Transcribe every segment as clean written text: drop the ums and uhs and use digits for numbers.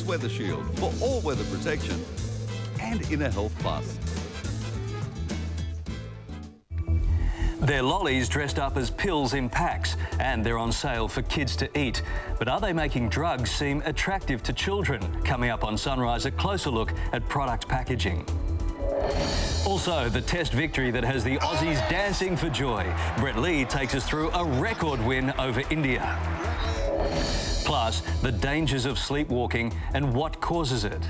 Weather Shield for all weather protection. And Inner Health Plus. They're lollies dressed up as pills in packs, and they're on sale for kids to eat. But are they making drugs seem attractive to children? Coming up on Sunrise, a closer look at product packaging. Also, the Test victory that has the Aussies dancing for joy. Brett Lee takes us through a record win over India. Plus, the dangers of sleepwalking and what causes it.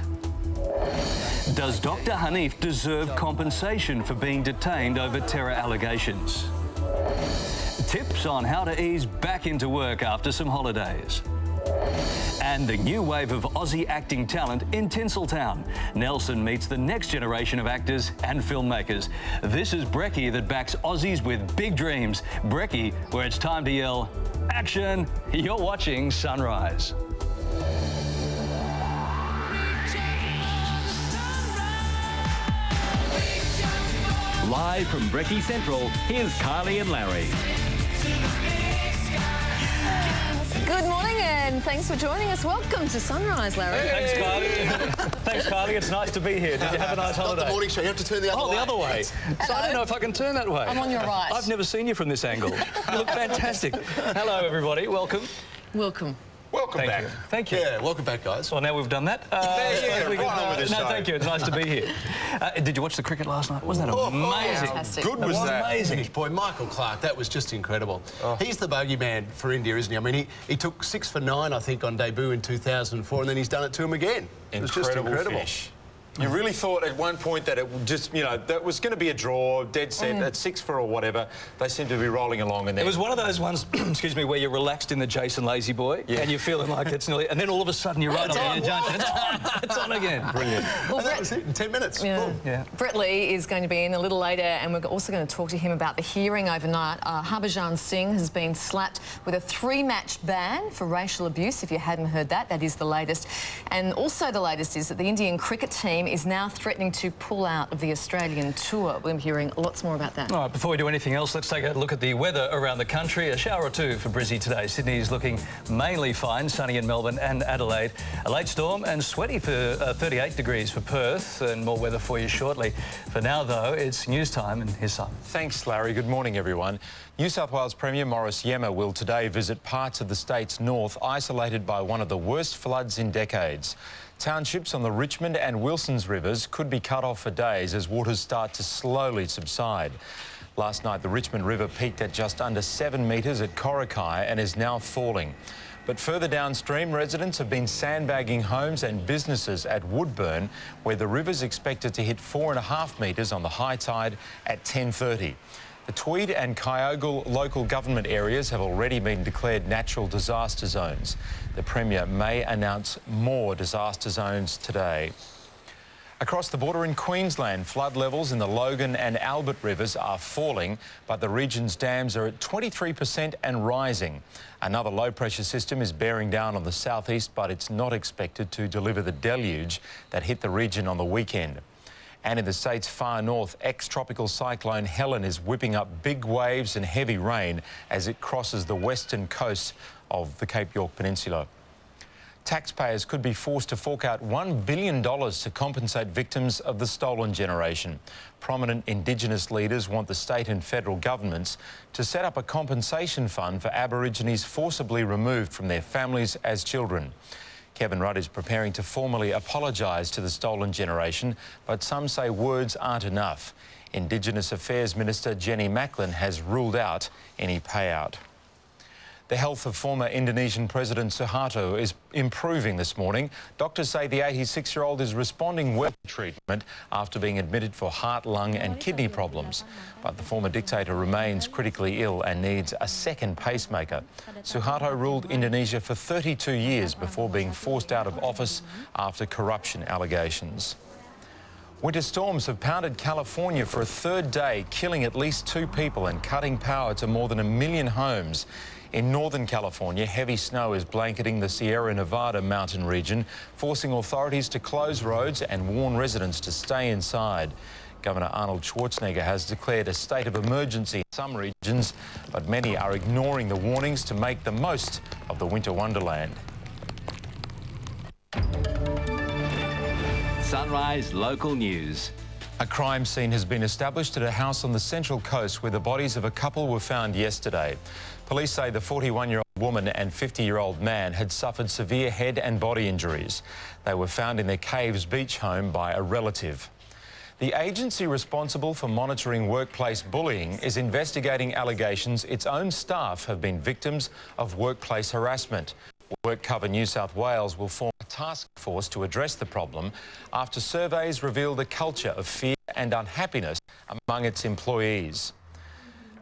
Does Dr. Hanif deserve compensation for being detained over terror allegations? Tips on how to ease back into work after some holidays. And the new wave of Aussie acting talent in Tinseltown. Nelson meets the next generation of actors and filmmakers. This is Brekkie that backs Aussies with big dreams. Brekkie, where it's time to yell, action! You're watching Sunrise. Live from Brekkie Central, here's Kylie and Larry. Good morning and thanks for joining us. Welcome to Sunrise, Larry. Thanks, Kylie. Thanks, Kylie. It's nice to be here. Did you have a nice holiday? Not the morning show. You have to turn the other way. Oh, the other way. So I don't know if I can turn that way. I'm on your right. I've never seen you from this angle. You look fantastic. Hello, everybody. Welcome. Welcome. Welcome back. Thank you. Yeah, welcome back, guys. Well, now we've done that. Thank you. It's nice to be here. Did you watch the cricket last night? Wasn't that amazing? Fantastic. Good was that. Amazing. Finish. Boy, Michael Clark, that was just incredible. He's the bogeyman for India, isn't he? I mean, he took 6 for 9, I think, on debut in 2004, and then he's done it to him again. It was just incredible. Finish. You really thought at one point that it would just, you know, that was going to be a draw, dead set, at 6 for or whatever. They seem to be rolling along. And then... It was one of those ones, excuse me, where you're relaxed in the Jason Lazy Boy and you're feeling like it's nearly... And then all of a sudden you're right on the junction. It's on. It's on again. Brilliant. Well, And that was it in 10 minutes. Yeah. Brett Lee is going to be in a little later, and we're also going to talk to him about the hearing overnight. Harbhajan Singh has been slapped with a 3-match ban for racial abuse. If you hadn't heard that, that is the latest. And also the latest is that the Indian cricket team is now threatening to pull out of the Australian tour. We're hearing lots more about that. All right, before we do anything else, let's take a look at the weather around the country. A shower or two for Brizzy today. Sydney is looking mainly fine, sunny in Melbourne and Adelaide. A late storm and sweaty for 38 degrees for Perth, and more weather for you shortly. For now, though, it's news time, and here's Simon. Thanks, Larry. Good morning, everyone. New South Wales Premier Maurice Yemma will today visit parts of the state's north isolated by one of the worst floods in decades. Townships on the Richmond and Wilsons rivers could be cut off for days as waters start to slowly subside. Last night, the Richmond River peaked at just under 7 metres at Corrakai and is now falling. But further downstream, residents have been sandbagging homes and businesses at Woodburn, where the river's expected to hit 4.5 metres on the high tide at 10:30. The Tweed and Kyogle local government areas have already been declared natural disaster zones. The Premier may announce more disaster zones today. Across the border in Queensland, flood levels in the Logan and Albert rivers are falling, but the region's dams are at 23% and rising. Another low-pressure system is bearing down on the southeast, but it's not expected to deliver the deluge that hit the region on the weekend. And in the state's far north, ex-tropical cyclone Helen is whipping up big waves and heavy rain as it crosses the western coast of the Cape York Peninsula. Taxpayers could be forced to fork out $1 billion to compensate victims of the stolen generation. Prominent Indigenous leaders want the state and federal governments to set up a compensation fund for Aborigines forcibly removed from their families as children. Kevin Rudd is preparing to formally apologise to the stolen generation, but some say words aren't enough. Indigenous Affairs Minister Jenny Macklin has ruled out any payout. The health of former Indonesian President Suharto is improving this morning. Doctors say the 86-year-old is responding well to treatment after being admitted for heart, lung and kidney problems. But the former dictator remains critically ill and needs a second pacemaker. Suharto ruled Indonesia for 32 years before being forced out of office after corruption allegations. Winter storms have pounded California for a third day, killing at least 2 people and cutting power to more than 1 million homes. In northern California, heavy snow is blanketing the Sierra Nevada mountain region, forcing authorities to close roads and warn residents to stay inside. Governor Arnold Schwarzenegger has declared a state of emergency in some regions, but many are ignoring the warnings to make the most of the winter wonderland. Sunrise Local News. A crime scene has been established at a house on the Central Coast where the bodies of a couple were found yesterday. Police say the 41-year-old woman and 50-year-old man had suffered severe head and body injuries. They were found in their Caves Beach home by a relative. The agency responsible for monitoring workplace bullying is investigating allegations its own staff have been victims of workplace harassment. WorkCover New South Wales will form a task force to address the problem after surveys revealed a culture of fear and unhappiness among its employees.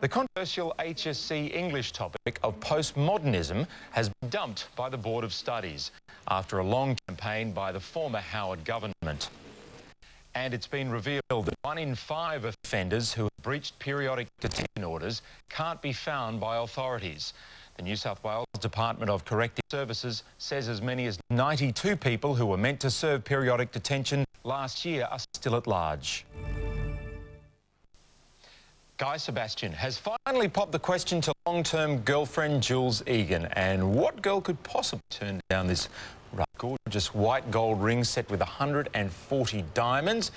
The controversial HSC English topic of postmodernism has been dumped by the Board of Studies after a long campaign by the former Howard government. And it's been revealed that 1 in 5 offenders who have breached periodic detention orders can't be found by authorities. The New South Wales Department of Corrective Services says as many as 92 people who were meant to serve periodic detention last year are still at large. Guy Sebastian has finally popped the question to long-term girlfriend Jules Egan. And what girl could possibly turn down this gorgeous white gold ring set with 140 diamonds?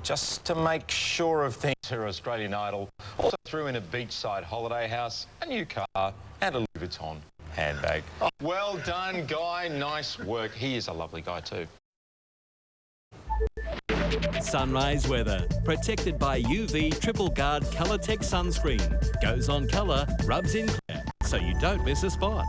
Just to make sure of things, her Australian Idol also threw in a beachside holiday house, a new car and a Louis Vuitton handbag. Well done, Guy. Nice work. He is a lovely guy too. Sunrise weather, protected by UV Triple Guard Colour Tech sunscreen. Goes on colour, rubs in clear, so you don't miss a spot.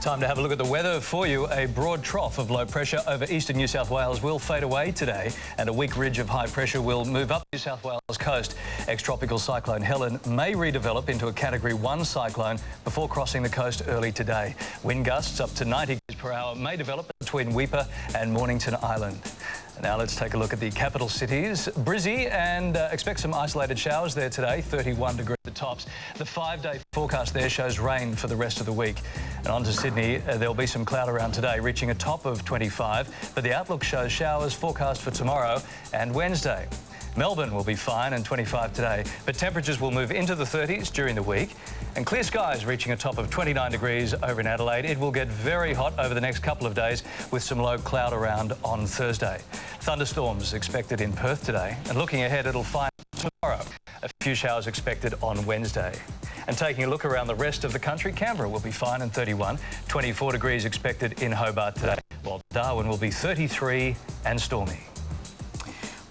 Time to have a look at the weather for you. A broad trough of low pressure over eastern New South Wales will fade away today, and a weak ridge of high pressure will move up New South Wales coast. Ex-tropical cyclone Helen may redevelop into a Category 1 cyclone before crossing the coast early today. Wind gusts up to 90 km per hour may develop between Weipa and Mornington Island. Now let's take a look at the capital cities. Brizzy, and expect some isolated showers there today, 31 degrees at the tops. The 5-day forecast there shows rain for the rest of the week. And on to Sydney, there'll be some cloud around today, reaching a top of 25, but the outlook shows showers forecast for tomorrow and Wednesday. Melbourne will be fine and 25 today, but temperatures will move into the 30s during the week. And clear skies reaching a top of 29 degrees over in Adelaide. It will get very hot over the next couple of days with some low cloud around on Thursday. Thunderstorms expected in Perth today. And looking ahead, it'll fine tomorrow. A few showers expected on Wednesday. And taking a look around the rest of the country, Canberra will be fine and 31. 24 degrees expected in Hobart today, while Darwin will be 33 and stormy.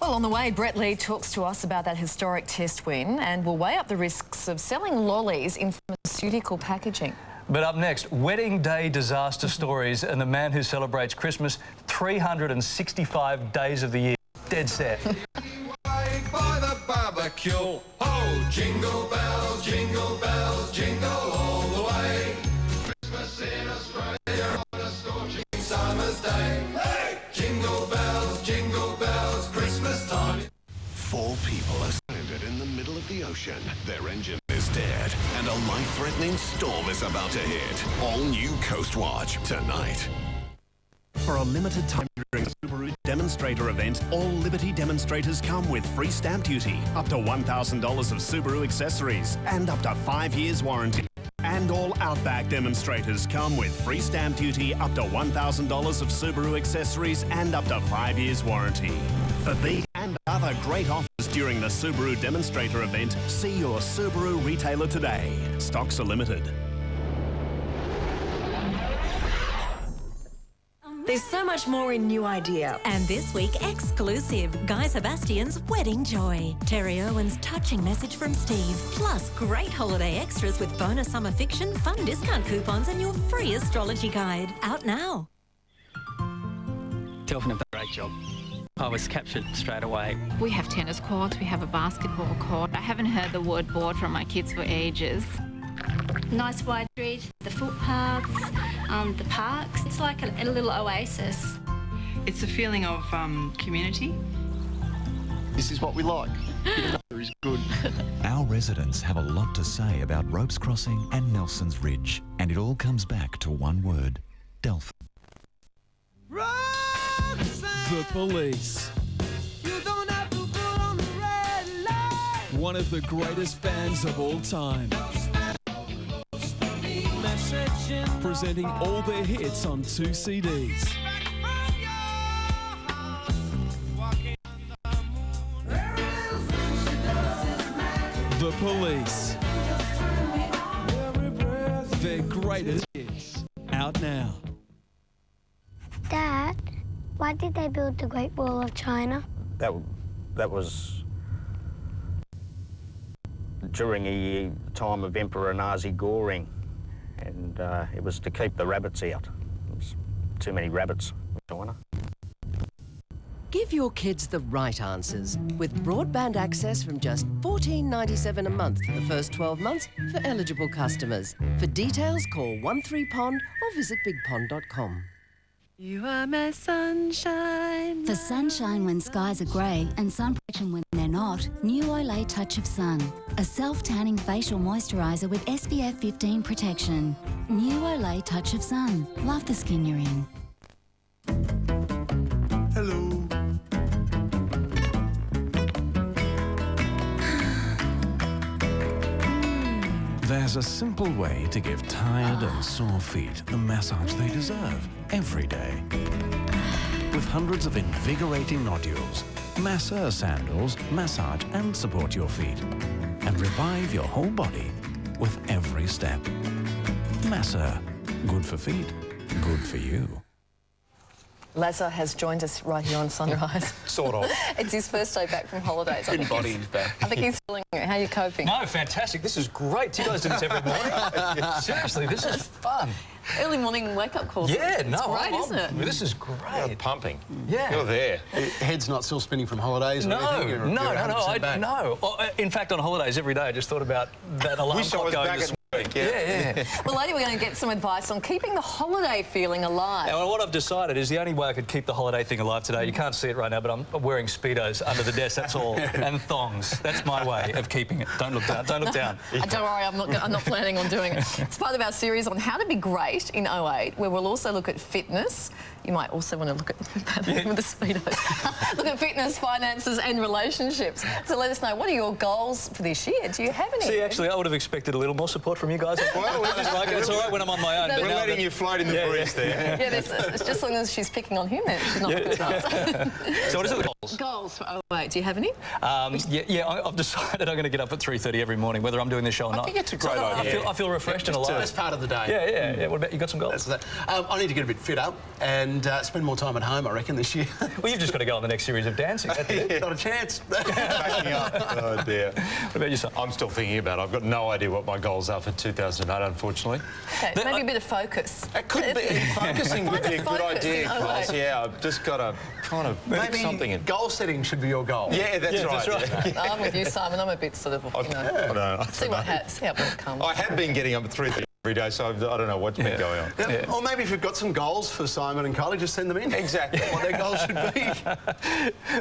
Well, on the way, Brett Lee talks to us about that historic test win and will weigh up the risks of selling lollies in pharmaceutical packaging. But up next, wedding day disaster stories and the man who celebrates Christmas 365 days of the year. Dead set. By the barbecue, oh, jingle bells, jingle all the way. Christmas in Australia on a scorching summer's day. Hey! Jingle bells, Christmas time. 4 people are stranded in the middle of the ocean. Their engine is dead, and a life-threatening storm is about to hit. All new Coast Watch tonight. For a limited time during the Subaru demonstrator event, all Liberty demonstrators come with free stamp duty, up to $1,000 of Subaru accessories, and up to 5 years warranty. And all Outback demonstrators come with free stamp duty, up to $1,000 of Subaru accessories, and up to 5 years warranty. For these and other great offers during the Subaru demonstrator event, see your Subaru retailer today. Stocks are limited. There's so much more in New Idea. And this week, exclusive, Guy Sebastian's Wedding Joy. Terry Irwin's touching message from Steve. Plus, great holiday extras with bonus summer fiction, fun discount coupons and your free astrology guide. Out now. Delphin have done a great job. I was captured straight away. We have tennis courts, we have a basketball court. I haven't heard the word board from my kids for ages. Nice wide street, the footpaths, the parks. It's like a little oasis. It's a feeling of community. This is what we like. Is good. Our residents have a lot to say about Ropes Crossing and Nelson's Ridge, and it all comes back to one word: Delphin. The Police. You don't have to put on the red light. One of the greatest bands of all time. Presenting all their hits on 2 CDs. The Police. Their greatest hits. Out now. Dad, why did they build the Great Wall of China? That was during a time of Emperor Nazi Goring, and it was to keep the rabbits out. There's too many rabbits in China. Give your kids the right answers with broadband access from just $14.97 a month for the first 12 months for eligible customers. For details, call 13POND or visit bigpond.com. You are my sunshine. For sunshine when skies are grey and sun protection when they're not, new Olay Touch of Sun. A self-tanning facial moisturiser with SPF 15 protection. New Olay Touch of Sun. Love the skin you're in. Hello. There's a simple way to give tired and sore feet the massage they deserve every day. With hundreds of invigorating nodules, Masseur sandals massage and support your feet and revive your whole body with every step. Masseur, good for feet, good for you. Lazar has joined us right here on Sunrise. Sort of. It's his first day back from holidays. Good body, he's back. I think he's feeling it. How are you coping? No, fantastic. This is great. You guys do this every morning. Seriously, this is fun. Early morning wake-up calls. Yeah, it's no, great, isn't it? This is great. You're pumping. Yeah. You're there. Head's not still spinning from holidays or No, anything? no. In fact, on holidays every day, I just thought about that alarm Wish I clock was going back to at sleep. Yeah. Well, later we're going to get some advice on keeping the holiday feeling alive. Now, what I've decided is the only way I could keep the holiday thing alive today, you can't see it right now, but I'm wearing Speedos under the desk, that's all, and thongs. That's my way of keeping it. Don't look down. Don't look down. Don't worry, I'm not planning on doing it. It's part of our series on how to be great in 08, where we'll also look at fitness. You might also want to look at with the Speedos. Look at fitness, finances and relationships. So let us know, what are your goals for this year? Do you have any? See, actually, I would have expected a little more support from you guys. Well, we're just like, it's all right when I'm on my own. We're letting you float in the breeze there. Yeah, it's just as long as she's picking on him, then she's not looking at us. So what is it? Goals? Goals for 08. Do you have any? I've decided I'm going to get up at 3:30 every morning, whether I'm doing this show or not. I think it's a great idea. I feel refreshed and alive. That's part of the day. Yeah. What about you? Got some goals? I need to get a bit fitter and spend more time at home, I reckon, this year. Well, you've just got to go on the next series of dancing. Not a chance. Backing up. Oh, dear. What about you, son? I'm still thinking about it. I've got no idea what my goals are for 2008, unfortunately. Okay, maybe a bit of focus. It could be. Focusing would be a good idea, guys. Yeah, I've just got to kind of make something in. Goal setting should be your goal. Yeah, that's right. I'm with you, Simon. I'm a bit sort of, see how it comes. I have been getting up at 3:30 every day, so I don't know what's been going on. Yeah. Or maybe if you've got some goals for Simon and Kylie, just send them in. Exactly. What their goals should be.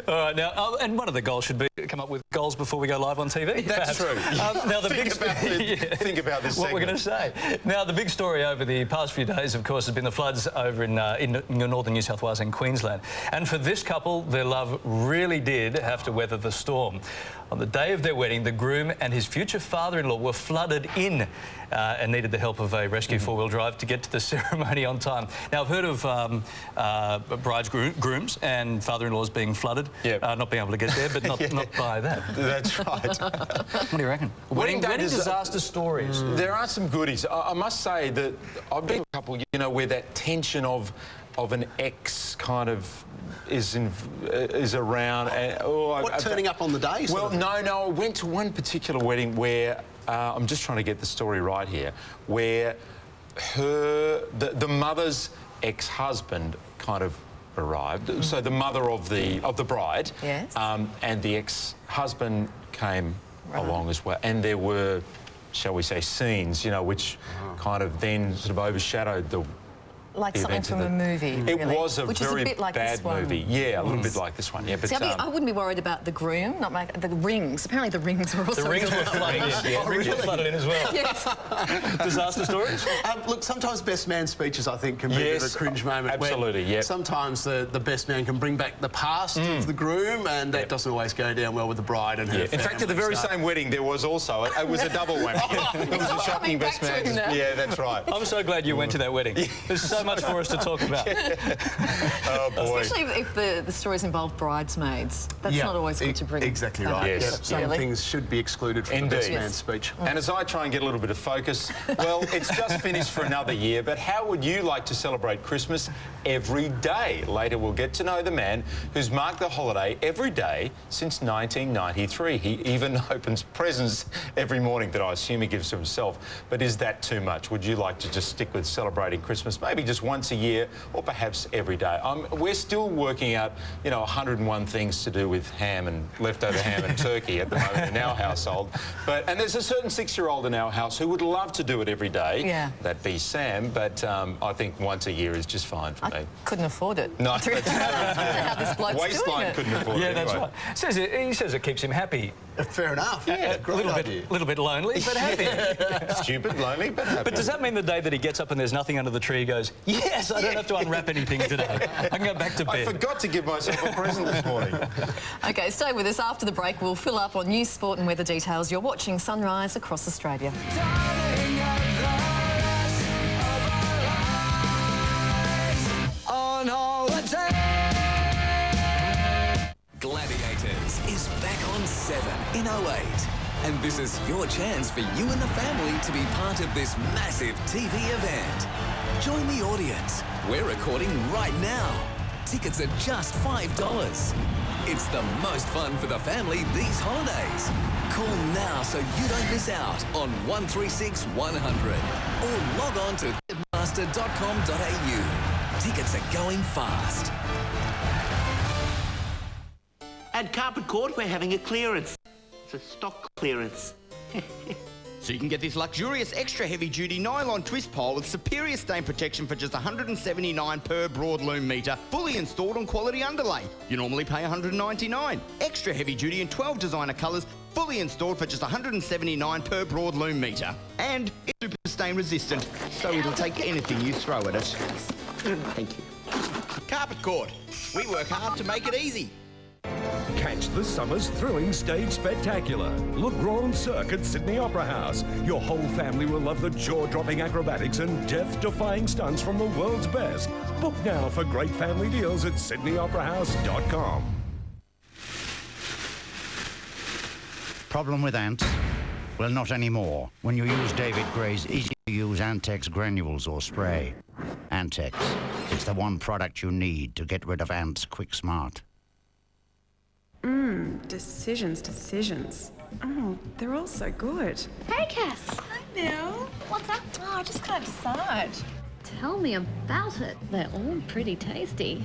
All right, now, and one of the goals should be come up with goals before we go live on TV. That's true. Now, think about this what we're going to say. Now, the big story over the past few days, of course, has been the floods over in northern New South Wales and Queensland. And for this couple, their love really did have to weather the storm. On the day of their wedding, the groom and his future father-in-law were flooded in and needed the help of a rescue four-wheel drive to get to the ceremony on time. Now, I've heard of brides, grooms and father-in-laws being flooded, not being able to get there, but not by that. That's right. What do you reckon? Wedding disaster stories. There are some goodies. I must say that I've been to a couple, where that tension of an ex kind of is around. And, turning up on the day? Well, no. I went to one particular wedding where I'm just trying to get the story right here, where the mother's ex-husband kind of arrived. So the mother of the bride, yes, and the ex-husband came along as well, and there were, shall we say, scenes, which kind of then sort of overshadowed the. Like something from a movie, really. It was a very bit like bad movie. Yeah, a little bit like this one. Yeah, but see, I wouldn't be worried about the groom, the rings. Apparently, the rings were also. The rings were flooded in. Yeah, rings were flooded in as well. Yes. Disaster stories. Look, sometimes best man speeches, I think, can be a cringe moment. Absolutely. Yeah. Sometimes the best man can bring back the past of the groom, and that doesn't always go down well with the bride and her family. In fact, at the very same wedding, there was also it was a double whammy. It was a shocking best man. Yeah, that's right. I'm so glad you went to that wedding. There's so so much for us to talk about. Oh, boy. Especially if the stories involve bridesmaids. That's not always good to bring. Exactly that right. up. Yes. Some things should be excluded from the best man's speech. And as I try and get a little bit of focus, well, it's just finished for another year, but how would you like to celebrate Christmas every day? Later, we'll get to know the man who's marked the holiday every day since 1993. He even opens presents every morning that I assume he gives to himself. But is that too much? Would you like to just stick with celebrating Christmas maybe just once a year or perhaps every day? We're still working out, 101 things to do with ham and leftover ham and turkey at the moment in our household. And there's a certain 6-year-old in our house who would love to do it every day. Yeah. That'd be Sam, but I think once a year is just fine for me. Couldn't afford it. No. How this bloke's doing Waistline it. couldn't afford it. Yeah, that's anyway. right. He says it keeps him happy. Fair enough. Yeah, a little bit lonely, but happy. Stupid, lonely, but happy. But does that mean the day that he gets up and there's nothing under the tree, he goes, yes, I don't have to unwrap anything today. I can go back to bed. I forgot to give myself a present this morning. OK, stay with us. After the break, we'll fill up on news, sport and weather details. You're watching Sunrise across Australia. On holiday. Gladiators is back on 7 in 08. And this is your chance for you and the family to be part of this massive TV event. Join the audience. We're recording right now. Tickets are just $5. It's the most fun for the family these holidays. Call now so you don't miss out on 136 100 or log on to ticketmaster.com.au. Tickets are going fast. At Carpet Court, we're having a clearance. It's a stock clearance. So you can get this luxurious extra heavy-duty nylon twist pole with superior stain protection for just $179 per broadloom metre, fully installed on quality underlay. You normally pay $199. Extra heavy-duty in 12 designer colours, fully installed for just $179 per broadloom metre. And it's super stain resistant, so it'll take anything you throw at it. Thank you. Carpet Court. We work hard to make it easy. Catch the summer's thrilling stage spectacular. Le Grand Cirque at Sydney Opera House. Your whole family will love the jaw-dropping acrobatics and death-defying stunts from the world's best. Book now for great family deals at sydneyoperahouse.com. Problem with ants? Well, not anymore. When you use David Gray's easy-to-use Antex granules or spray. Antex. It's the one product you need to get rid of ants quick smart. Decisions. Oh, they're all so good. Hey, Cass. Hi, Bill. What's up? Oh, I just can't decide. Tell me about it. They're all pretty tasty.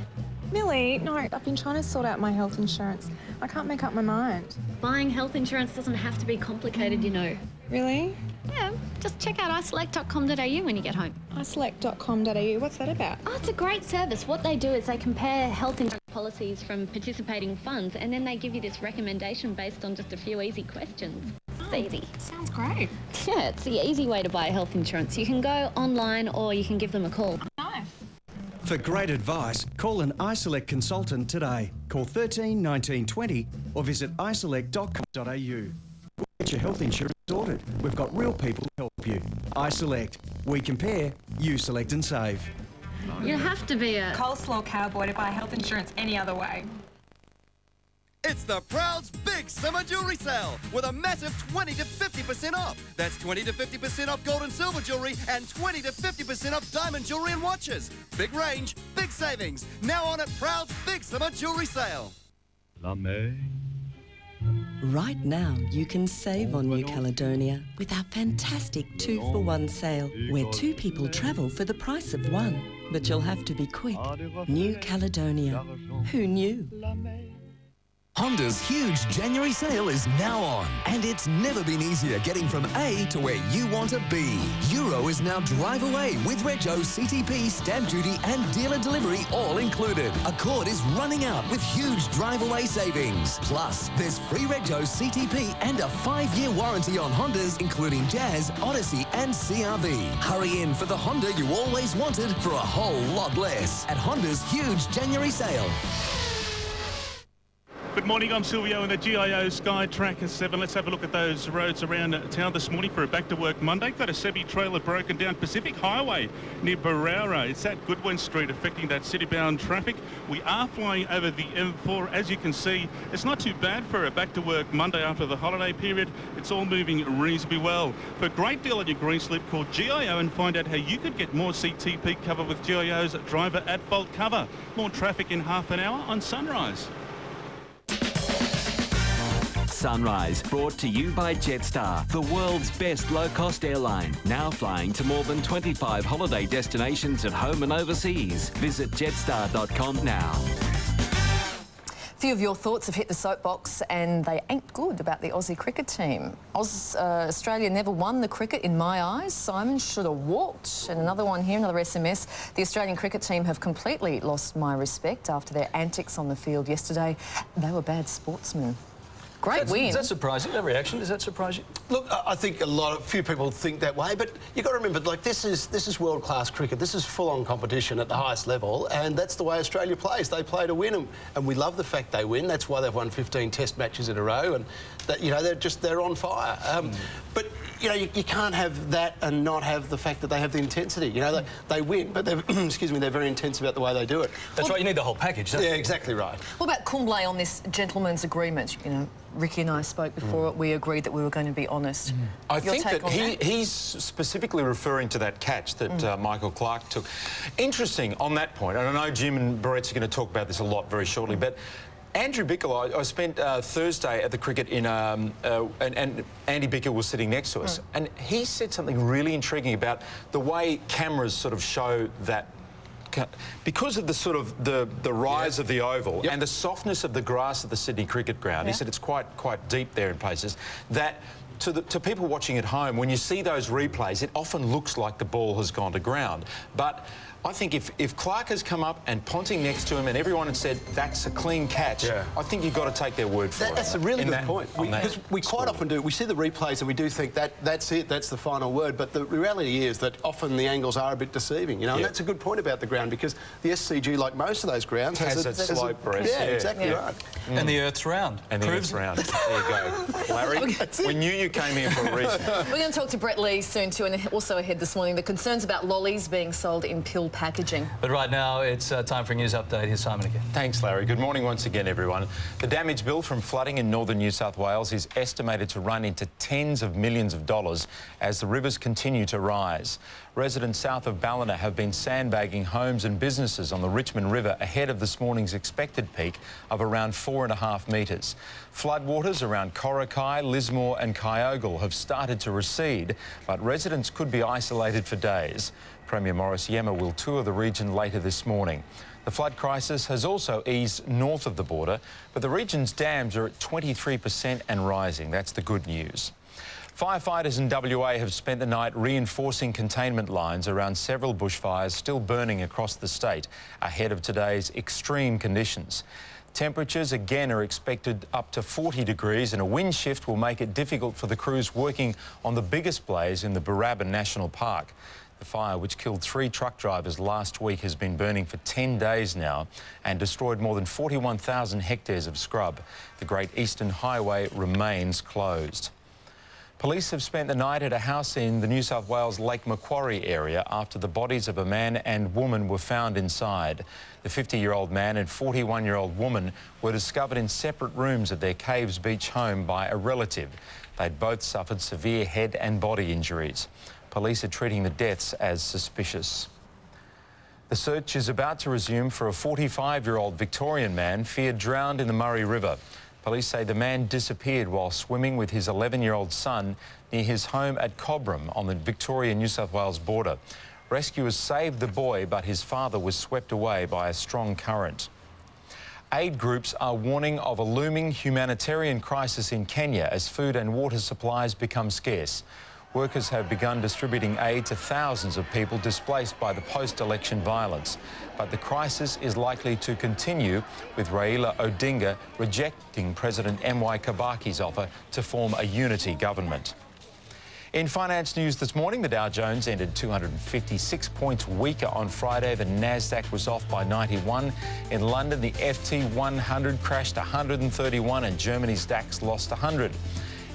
Millie, no, I've been trying to sort out my health insurance. I can't make up my mind. Buying health insurance doesn't have to be complicated, you know. Really? Yeah, just check out iselect.com.au when you get home. iselect.com.au, what's that about? Oh, it's a great service. What they do is they compare health insurance policies from participating funds, and then they give you this recommendation based on just a few easy questions. It's easy. Sounds great. Yeah, it's the easy way to buy health insurance. You can go online or you can give them a call. Nice. For great advice, call an iSelect consultant today. Call 13 19 20 or visit iselect.com.au. We'll get your health insurance sorted. We've got real people to help you. iSelect. We compare, you select and save. You have to be a coleslaw cowboy to buy health insurance any other way. It's the Prouds Big Summer Jewelry Sale with a massive 20 to 50% off. That's 20 to 50% off gold and silver jewelry and 20 to 50% off diamond jewelry and watches. Big range, big savings. Now on at Prouds Big Summer Jewelry Sale. Right now, you can save on New Caledonia with our fantastic 2-for-1 sale, where 2 people travel for the price of 1. But you'll have to be quick. New Caledonia. Who knew? Honda's huge January sale is now on, and it's never been easier getting from A to where you want to be. Euro is now drive away with Retro, CTP, stamp duty and dealer delivery all included. Accord is running out with huge drive away savings. Plus, there's free Retro, CTP and a 5-year warranty on Hondas including Jazz, Odyssey and CR-V. Hurry in for the Honda you always wanted for a whole lot less at Honda's huge January sale. Good morning, I'm Silvio in the GIO Sky Tracker 7. Let's have a look at those roads around town this morning for a back-to-work Monday. Got a semi-trailer broken down Pacific Highway near Beretta. It's at Goodwin Street affecting that city-bound traffic. We are flying over the M4. As you can see, it's not too bad for a back-to-work Monday after the holiday period. It's all moving reasonably well. For a great deal on your green slip, call GIO and find out how you could get more CTP cover with GIO's driver at fault cover. More traffic in half an hour on Sunrise. Sunrise, brought to you by Jetstar, the world's best low-cost airline. Now flying to more than 25 holiday destinations at home and overseas. Visit jetstar.com now. A few of your thoughts have hit the soapbox and they ain't good about the Aussie cricket team. Australia never won the cricket in my eyes. Simon should have walked. And another one here, another SMS. The Australian cricket team have completely lost my respect after their antics on the field yesterday. They were bad sportsmen. Great win. Is that surprising, that reaction? Does that surprise you? Look, I think few people think that way, but you've got to remember, like, this is world-class cricket. This is full-on competition at the highest level, and that's the way Australia plays. They play to win, and we love the fact they win. That's why they've won 15 Test matches in a row, and that, you know, they're on fire. But you know, you can't have that and not have the fact that they have the intensity. You know, they win, but they're excuse me, they're very intense about the way they do it. That's right. You need the whole package. Don't you? Yeah, exactly right. What about Kumble on this gentleman's agreement? You know, Ricky and I spoke before. We agreed that we were going to be honest. I think that he's specifically referring to that catch that Michael Clark took. Interesting on that point, and I know Jim and Beretta are going to talk about this a lot very shortly, but Andrew Bickle, I spent Thursday at the cricket in, and Andy Bickle was sitting next to us, and he said something really intriguing about the way cameras sort of show that. Because of the sort of the rise of the oval and the softness of the grass at the Sydney Cricket Ground, he said it's quite deep there in places, that to people watching at home, when you see those replays, it often looks like the ball has gone to ground. But I think if Clark has come up and Ponting next to him and everyone had said that's a clean catch, I think you've got to take their word for it. That's a really good point. Because we quite often do, we see the replays and we do think that's it, that's the final word, but the reality is that often the angles are a bit deceiving, you know, and that's a good point about the ground, because the SCG, like most of those grounds, has a slope breast. Yeah, exactly right. And the Earth's round. And the Earth's round. There you go. Larry, we knew you came here for a reason. We're going to talk to Brett Lee soon too, and also ahead this morning, the concerns about lollies being sold in pill packaging. But right now, it's time for a news update. Here's Simon again. Thanks, Larry. Good morning once again, everyone. The damage bill from flooding in northern New South Wales is estimated to run into tens of millions of dollars as the rivers continue to rise. Residents south of Ballina have been sandbagging homes and businesses on the Richmond River ahead of this morning's expected peak of around 4.5 metres. Floodwaters around Corrakai, Lismore and Kyogle have started to recede, but residents could be isolated for days. Premier Morris Yema will tour the region later this morning. The flood crisis has also eased north of the border, but the region's dams are at 23% and rising. That's the good news. Firefighters in WA have spent the night reinforcing containment lines around several bushfires still burning across the state ahead of today's extreme conditions. Temperatures again are expected up to 40 degrees and a wind shift will make it difficult for the crews working on the biggest blaze in the Beretta National Park. The fire, which killed 3 truck drivers last week, has been burning for 10 days now and destroyed more than 41,000 hectares of scrub. The Great Eastern Highway remains closed. Police have spent the night at a house in the New South Wales Lake Macquarie area after the bodies of a man and woman were found inside. The 50-year-old man and 41-year-old woman were discovered in separate rooms at their Caves Beach home by a relative. They'd both suffered severe head and body injuries. Police are treating the deaths as suspicious. The search is about to resume for a 45-year-old Victorian man feared drowned in the Murray River. Police say the man disappeared while swimming with his 11-year-old son near his home at Cobram on the Victoria-New South Wales border. Rescuers saved the boy, but his father was swept away by a strong current. Aid groups are warning of a looming humanitarian crisis in Kenya as food and water supplies become scarce. Workers have begun distributing aid to thousands of people displaced by the post-election violence. But the crisis is likely to continue, with Raila Odinga rejecting President M.Y. Kibaki's offer to form a unity government. In finance news this morning, the Dow Jones ended 256 points weaker on Friday. The Nasdaq was off by 91. In London, the FT 100 crashed 131 and Germany's DAX lost 100.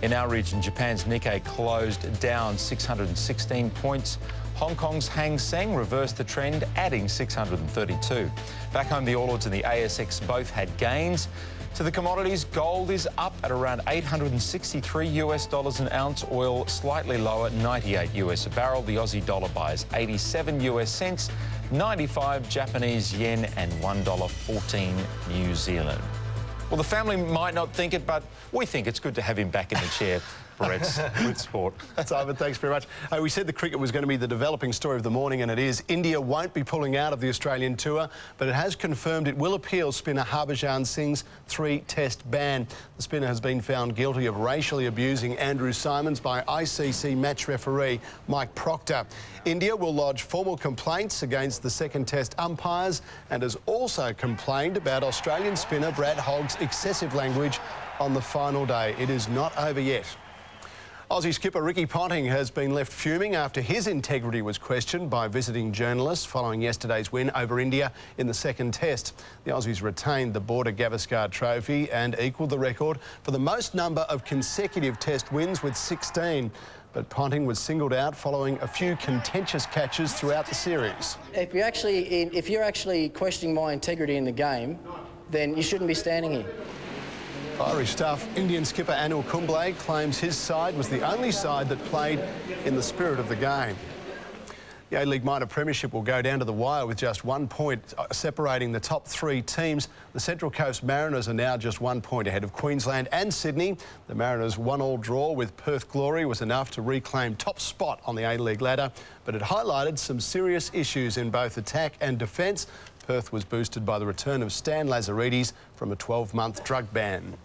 In our region, Japan's Nikkei closed down 616 points. Hong Kong's Hang Seng reversed the trend, adding 632. Back home, the All Ords and the ASX both had gains. To the commodities, gold is up at around $863 an ounce. Oil slightly lower, 98 US a barrel. The Aussie dollar buys 87 US cents, 95 Japanese yen and $1.14 New Zealand. Well, the family might not think it, but we think it's good to have him back in the chair. Berett's with sport. That's Ivan, thanks very much. We said the cricket was going to be the developing story of the morning, and it is. India won't be pulling out of the Australian tour, but it has confirmed it will appeal spinner Harbhajan Singh's 3-test ban. The spinner has been found guilty of racially abusing Andrew Symonds by ICC match referee Mike Proctor. India will lodge formal complaints against the second test umpires and has also complained about Australian spinner Brad Hogg's excessive language on the final day. It is not over yet. Aussie skipper Ricky Ponting has been left fuming after his integrity was questioned by visiting journalists following yesterday's win over India in the second test. The Aussies retained the Border Gavaskar trophy and equalled the record for the most number of consecutive test wins with 16. But Ponting was singled out following a few contentious catches throughout the series. If you're actually questioning my integrity in the game, then you shouldn't be standing here. Irish stuff. Indian skipper Anil Kumble claims his side was the only side that played in the spirit of the game. The A-League Minor Premiership will go down to the wire with just 1 point separating the top 3 teams. The Central Coast Mariners are now just 1 point ahead of Queensland and Sydney. The Mariners' 1-1 draw with Perth Glory was enough to reclaim top spot on the A-League ladder, but it highlighted some serious issues in both attack and defence. Perth was boosted by the return of Stan Lazaridis from a 12-month drug ban.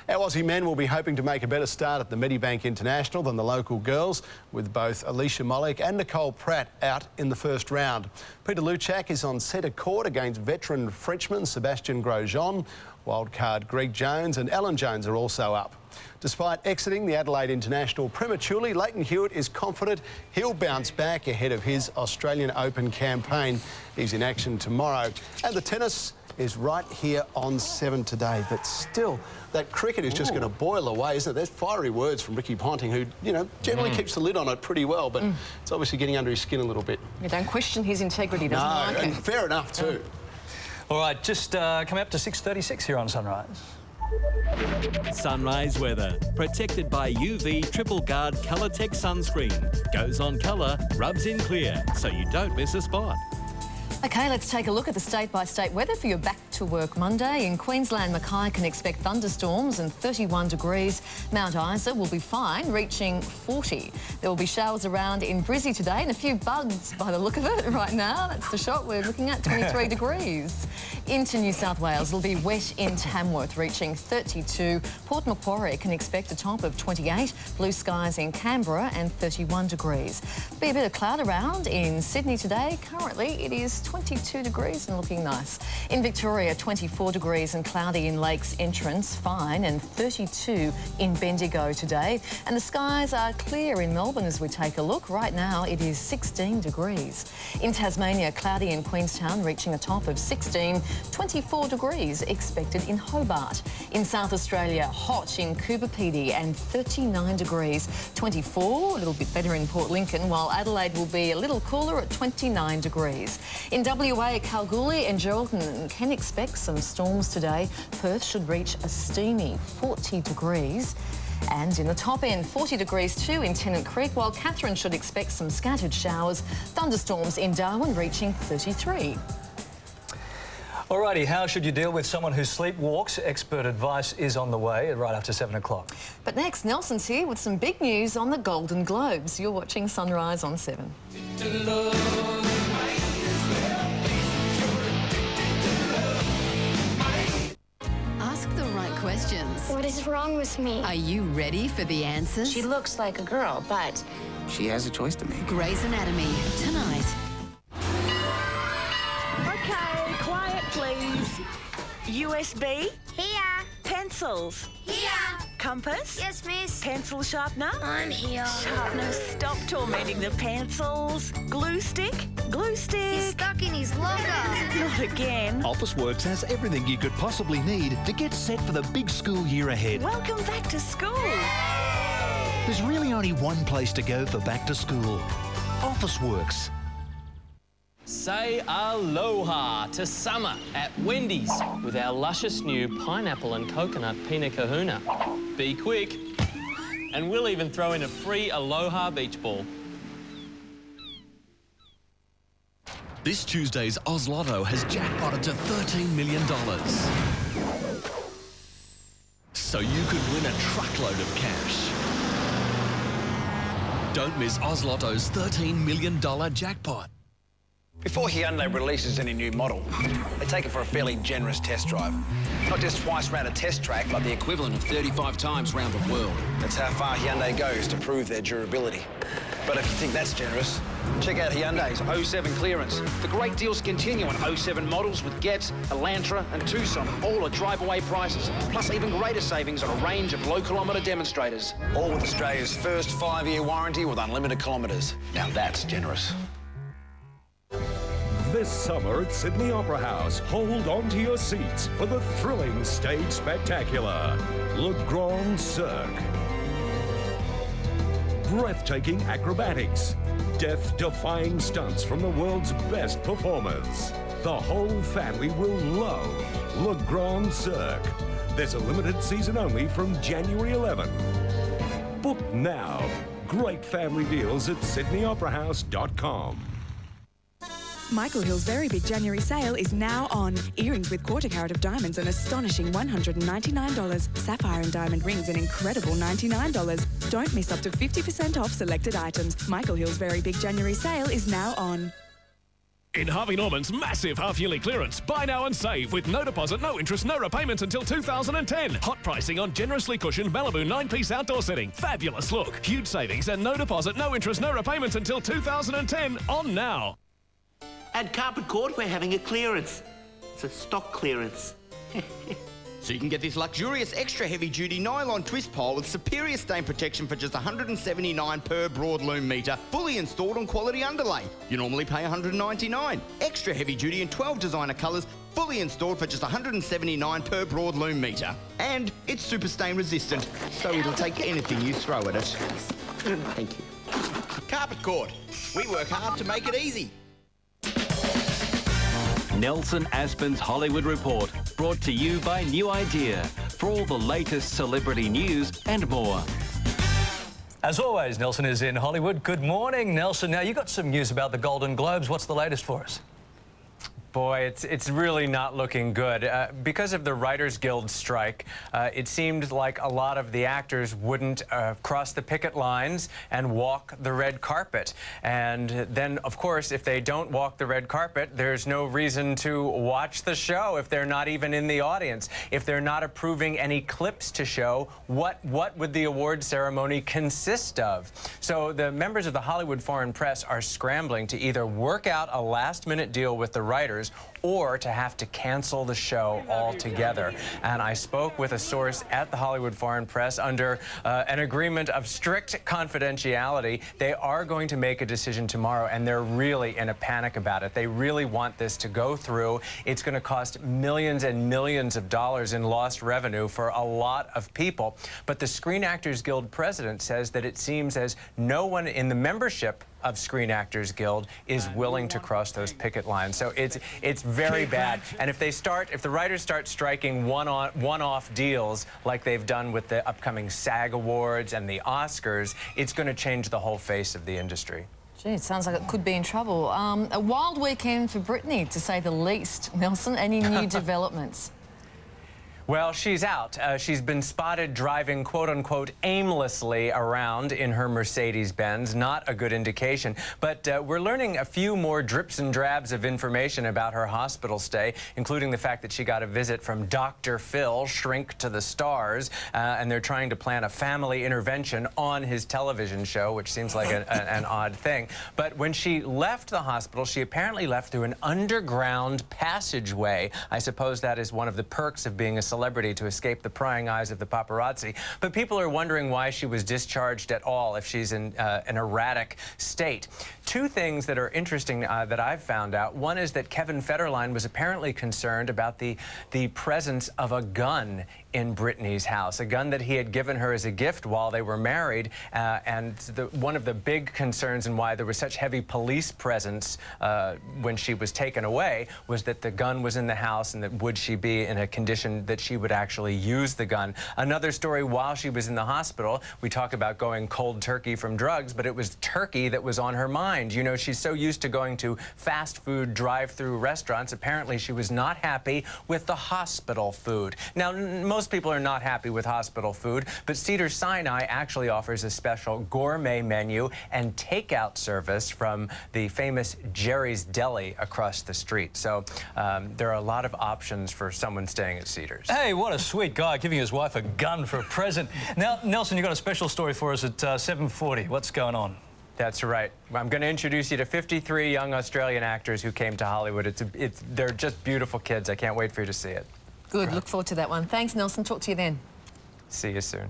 Our Aussie men will be hoping to make a better start at the Medibank International than the local girls, with both Alicia Mollick and Nicole Pratt out in the first round. Peter Luchak is on centre court against veteran Frenchman Sebastien Grosjean. Wildcard Greg Jones and Alan Jones are also up. Despite exiting the Adelaide International prematurely, Leighton Hewitt is confident he'll bounce back ahead of his Australian Open campaign. He's in action tomorrow. And the tennis is right here on 7 today. But still, that cricket is just going to boil away, isn't it? There's fiery words from Ricky Ponting, who, you know, generally keeps the lid on it pretty well, but it's obviously getting under his skin a little bit. You don't question his integrity, doesn't like and it. Fair enough too. All right, just coming up to 6:36 here on Sunrise. Sunrise weather, protected by UV Triple Guard Colourtech sunscreen. Goes on colour, rubs in clear, so you don't miss a spot. OK, let's take a look at the state-by-state weather for your back-to-work Monday. In Queensland, Mackay can expect thunderstorms and 31 degrees. Mount Isa will be fine, reaching 40. There will be showers around in Brizzy today and a few bugs by the look of it right now. That's the shot we're looking at, 23 degrees. Into New South Wales, it'll be wet in Tamworth, reaching 32. Port Macquarie can expect a top of 28. Blue skies in Canberra and 31 degrees. Be a bit of cloud around in Sydney today. Currently, it is 22 degrees and looking nice. In Victoria, 24 degrees and cloudy in Lakes Entrance, fine, and 32 in Bendigo today. And the skies are clear in Melbourne as we take a look. Right now, it is 16 degrees. In Tasmania, cloudy in Queenstown, reaching a top of 16. 24 degrees expected in Hobart. In South Australia, hot in Coober Pedy and 39 degrees. 24, a little bit better in Port Lincoln, while Adelaide will be a little cooler at 29 degrees. In WA, Kalgoorlie and Geraldton can expect some storms today. Perth should reach a steamy 40 degrees. And in the top end, 40 degrees too in Tennant Creek, while Katherine should expect some scattered showers. Thunderstorms in Darwin reaching 33. Alrighty, how should you deal with someone who sleepwalks? Expert advice is on the way right after 7 o'clock. But next, Nelson's here with some big news on the Golden Globes. You're watching Sunrise on 7. Ask the right questions. What is wrong with me? Are you ready for the answers? She looks like a girl, but she has a choice to make. Grey's Anatomy, tonight. Okay, quiet please. USB? Here. Pencils? Here. compass? Yes, miss. Pencil sharpener? I'm here. Sharpener, stop tormenting the pencils. Glue stick? Glue stick. He's stuck in his locker. Not again. Officeworks has everything you could possibly need to get set for the big school year ahead. Welcome back to school. There's really only one place to go for back to school. Officeworks. Say aloha to summer at Wendy's with our luscious new pineapple and coconut pina kahuna. Be quick, and we'll even throw in a free Aloha beach ball. This Tuesday's Oz Lotto has jackpotted to $13 million. So you could win a truckload of cash. Don't miss Oz Lotto's $13 million jackpot. Before Hyundai releases any new model, they take it for a fairly generous test drive. Not just twice round a test track, but the equivalent of 35 times round the world. That's how far Hyundai goes to prove their durability. But if you think that's generous, check out Hyundai's 07 clearance. The great deals continue on 07 models with Getz, Elantra and Tucson, all at drive-away prices, plus even greater savings on a range of low-kilometre demonstrators. All with Australia's first 5-year warranty with unlimited kilometres. Now that's generous. This summer at Sydney Opera House, hold on to your seats for the thrilling stage spectacular, Le Grand Cirque. Breathtaking acrobatics, death-defying stunts from the world's best performers. The whole family will love Le Grand Cirque. There's a limited season only from January 11. Book now. Great family deals at sydneyoperahouse.com. Michael Hill's very big January sale is now on. Earrings with quarter carat of diamonds an astonishing $199. Sapphire and diamond rings an incredible $99. Don't miss up to 50% off selected items. Michael Hill's very big January sale is now on. In Harvey Norman's massive half-yearly clearance, buy now and save with no deposit, no interest, no repayments until 2010. Hot pricing on generously cushioned Malibu 9-piece outdoor setting. Fabulous look, huge savings and no deposit, no interest, no repayments until 2010. On now. At Carpet Court, we're having a clearance. It's a stock clearance. So you can get this luxurious extra heavy-duty nylon twist pole with superior stain protection for just $179 per broadloom metre, fully installed on quality underlay. You normally pay $199. Extra heavy-duty in 12 designer colours, fully installed for just $179 per broadloom metre. And it's super stain resistant, so it'll take anything you throw at it. Thank you. Carpet Court. We work hard to make it easy. Nelson Aspen's Hollywood Report, brought to you by New Idea, for all the latest celebrity news and more. As always, Nelson is in Hollywood. Good morning, Nelson. Now, you got some news about the Golden Globes. What's the latest for us? Boy, it's really not looking good. Because of the Writers Guild strike, it seemed like a lot of the actors wouldn't cross the picket lines and walk the red carpet. And then, of course, if they don't walk the red carpet, there's no reason to watch the show if they're not even in the audience. If they're not approving any clips to show, what would the award ceremony consist of? So the members of the Hollywood Foreign Press are scrambling to either work out a last-minute deal with the writers or to have to cancel the show altogether. And I spoke with a source at the Hollywood Foreign Press under an agreement of strict confidentiality. They are going to make a decision tomorrow, and they're really in a panic about it. They really want this to go through. It's going to cost millions and millions of dollars in lost revenue for a lot of people. But the Screen Actors Guild president says that it seems as no one in the membership of Screen Actors Guild is willing to cross those picket lines. So it's very bad. And if the writers start striking one-off deals like they've done with the upcoming SAG Awards and the Oscars, it's going to change the whole face of the industry. Gee, it sounds like it could be in trouble. A wild weekend for Britney, to say the least. Nelson, any new developments? Well, she's out. She's been spotted driving, quote-unquote, aimlessly around in her Mercedes-Benz. Not a good indication. But we're learning a few more drips and drabs of information about her hospital stay, including the fact that she got a visit from Dr. Phil, shrink to the stars, and they're trying to plan a family intervention on his television show, which seems like an odd thing. But when she left the hospital, she apparently left through an underground passageway. I suppose that is one of the perks of being a celebrity to escape the prying eyes of the paparazzi. But people are wondering why she was discharged at all if she's in an erratic state. Two things that are interesting that I've found out. One is that Kevin Federline was apparently concerned about the presence of a gun in Britney's house, a gun that he had given her as a gift while they were married. And one of the big concerns and why there was such heavy police presence when she was taken away was that the gun was in the house, and that would she be in a condition that she would actually use the gun. Another story, while she was in the hospital, we talk about going cold turkey from drugs, but it was turkey that was on her mind. You know, she's so used to going to fast food drive-through restaurants. Apparently, she was not happy with the hospital food. Now, most people are not happy with hospital food, but Cedars-Sinai actually offers a special gourmet menu and takeout service from the famous Jerry's Deli across the street. So there are a lot of options for someone staying at Cedars. Hey, what a sweet guy, giving his wife a gun for a present. Now, Nelson, you've got a special story for us at 7:40. What's going on? That's right. I'm going to introduce you to 53 young Australian actors who came to Hollywood. They're just beautiful kids. I can't wait for you to see it. Good. Right. Look forward to that one. Thanks, Nelson. Talk to you then. See you soon.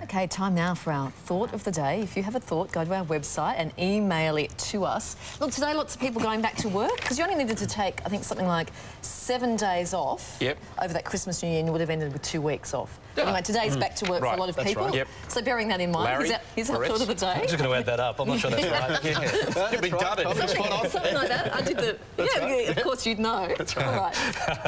Okay, time now for our thought of the day. If you have a thought, go to our website and email it to us. Look, today lots of people going back to work because you only needed to take, I think, something like 7 days off over that Christmas New Year, and you would have ended with 2 weeks off. Anyway, today's back to work for a lot of people. Right. So bearing that in mind, Larry, here's our thought of the day. I'm just going to add that up. I'm not sure that's right. You've been done it. Something like that. I did the... Yeah, of course you'd know. That's right. All right.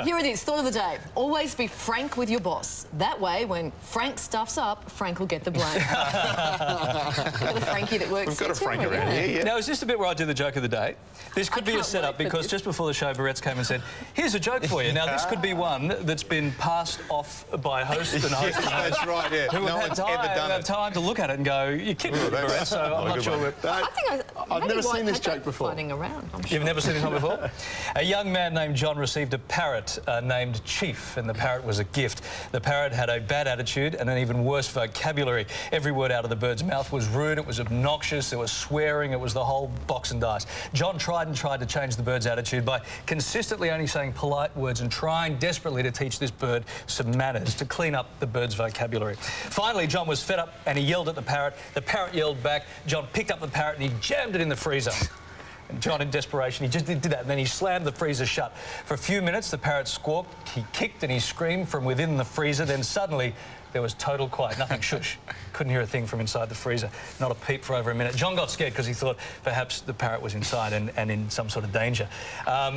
Here it is, thought of the day. Always be frank with your boss. That way, when Frank stuffs up, Frank will get the blame. We've got a Frankie that works. We've got a Frank around here, yeah. Now, is this the bit where I do the joke of the day? This could be a setup because just before the show, Beretta came and said, here's a joke for you. Now, this could be one that's been passed off by host and host and host. That's right, yeah. Who No have one's ever done had time to look at it and go, you're kidding me, Beretta. So I'm not sure. I've never seen this joke before. Floating around, I'm sure. You've never seen this one before? A young man named John received a parrot named Chief, and the parrot was a gift. The parrot had a bad attitude and an even worse vocabulary. Every word out of the bird's mouth was rude, it was obnoxious, there was swearing, it was the whole box and dice. John tried to change the bird's attitude by consistently only saying polite words and trying desperately to teach this bird some manners, to clean up the bird's vocabulary. Finally, John was fed up and he yelled at the parrot. The parrot yelled back. John picked up the parrot and he jammed it in the freezer. And John, in desperation, he just did that, and then he slammed the freezer shut. For a few minutes, the parrot squawked, he kicked and he screamed from within the freezer. Then suddenly, there was total quiet, nothing, shush. Couldn't hear a thing from inside the freezer, not a peep for over a minute. John got scared because he thought perhaps the parrot was inside and in some sort of danger.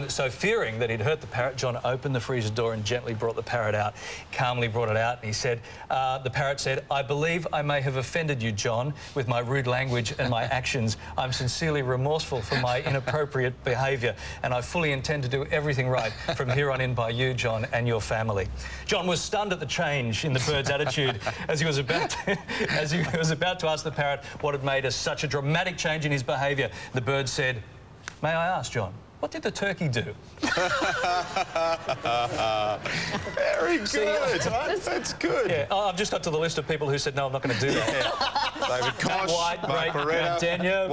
So fearing that he'd hurt the parrot, John opened the freezer door and gently brought the parrot out, calmly brought it out, and he said, the parrot said, I believe I may have offended you, John, with my rude language and my actions. I'm sincerely remorseful for my inappropriate behaviour, and I fully intend to do everything right from here on in by you, John, and your family. John was stunned at the change in the bird's attitude as he was about to ask the parrot what had made such a dramatic change in his behaviour. The bird said, "May I ask, John, what did the turkey do?" Very good. That's good. Yeah, I've just got to the list of people who said, no, I'm not going to do that. David Koch, White, Beretta, Dania,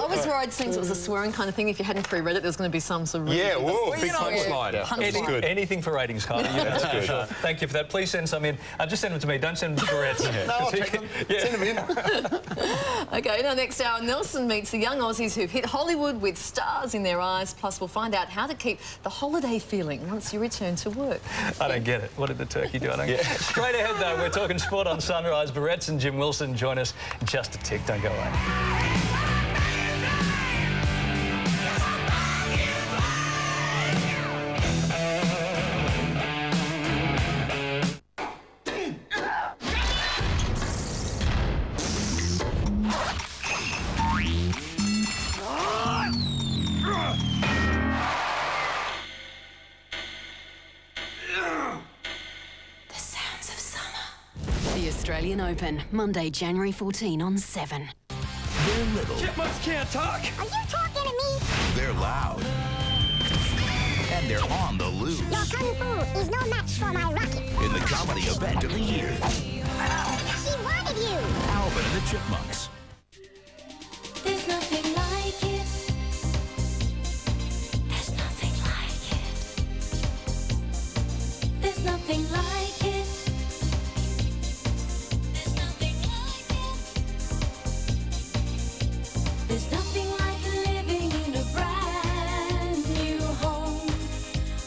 I was worried since it was a swearing kind of thing, if you hadn't pre-read it, there was going to be some sort of... Yeah, whoa, big punchline. Good. Anything for ratings, Kylie. That's good. Sure. Thank you for that. Please send some in. Just send them to me. Don't send them to Beretta. No, I'll check them. Send them in. OK, now next hour, Nelson meets the young Aussies who've hit Hollywood with stars in their eyes. Plus, we'll find out how to keep the holiday feeling once you return to work. I don't get it. What did the turkey do? I don't get it. Straight ahead, though, we're talking sport on Sunrise. Beretta and Jim Wilson join us in just a tick. Don't go away. Australian Open, Monday, January 14 on 7. They're little. Chipmunks can't talk. Are you talking to me? They're loud. And they're on the loose. Your kung fu is no match for my rocket. In the comedy event of the year. She wanted you. Alvin and the Chipmunks. There's nothing like it. There's nothing like it. There's nothing nothing like it. There's nothing like it. There's nothing like living in a brand new home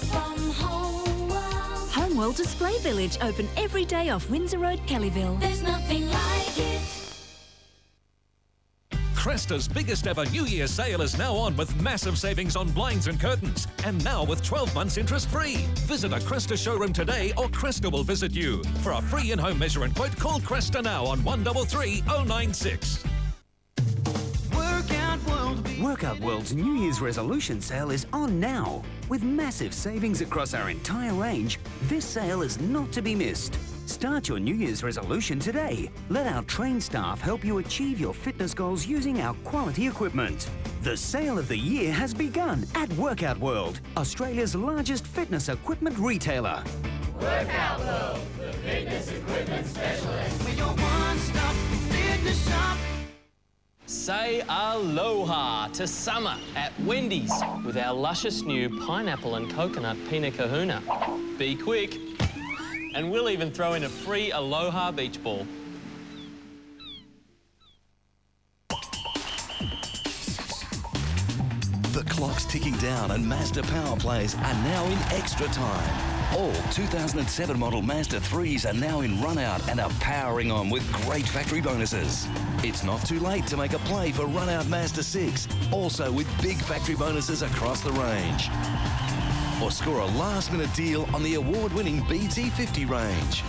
from Homeworld. Homeworld Display Village, open every day off Windsor Road, Kellyville. There's nothing like it. Cresta's biggest ever New Year sale is now on with massive savings on blinds and curtains. And now with 12 months interest-free. Visit a Cresta showroom today or Cresta will visit you. For a free in-home measure and quote, call Cresta now on 133 096. Workout World's New Year's resolution sale is on now. With massive savings across our entire range, this sale is not to be missed. Start your New Year's resolution today. Let our trained staff help you achieve your fitness goals using our quality equipment. The sale of the year has begun at Workout World, Australia's largest fitness equipment retailer. Workout World, the fitness equipment specialist. We're your one-stop fitness shop. Say aloha to summer at Wendy's with our luscious new pineapple and coconut pina kahuna. Be quick. And we'll even throw in a free Aloha beach ball. The clock's ticking down and Mazda power plays are now in extra time. All 2007 model Mazda 3s are now in run-out and are powering on with great factory bonuses. It's not too late to make a play for run-out Mazda 6, also with big factory bonuses across the range. Or score a last-minute deal on the award-winning BT50 range.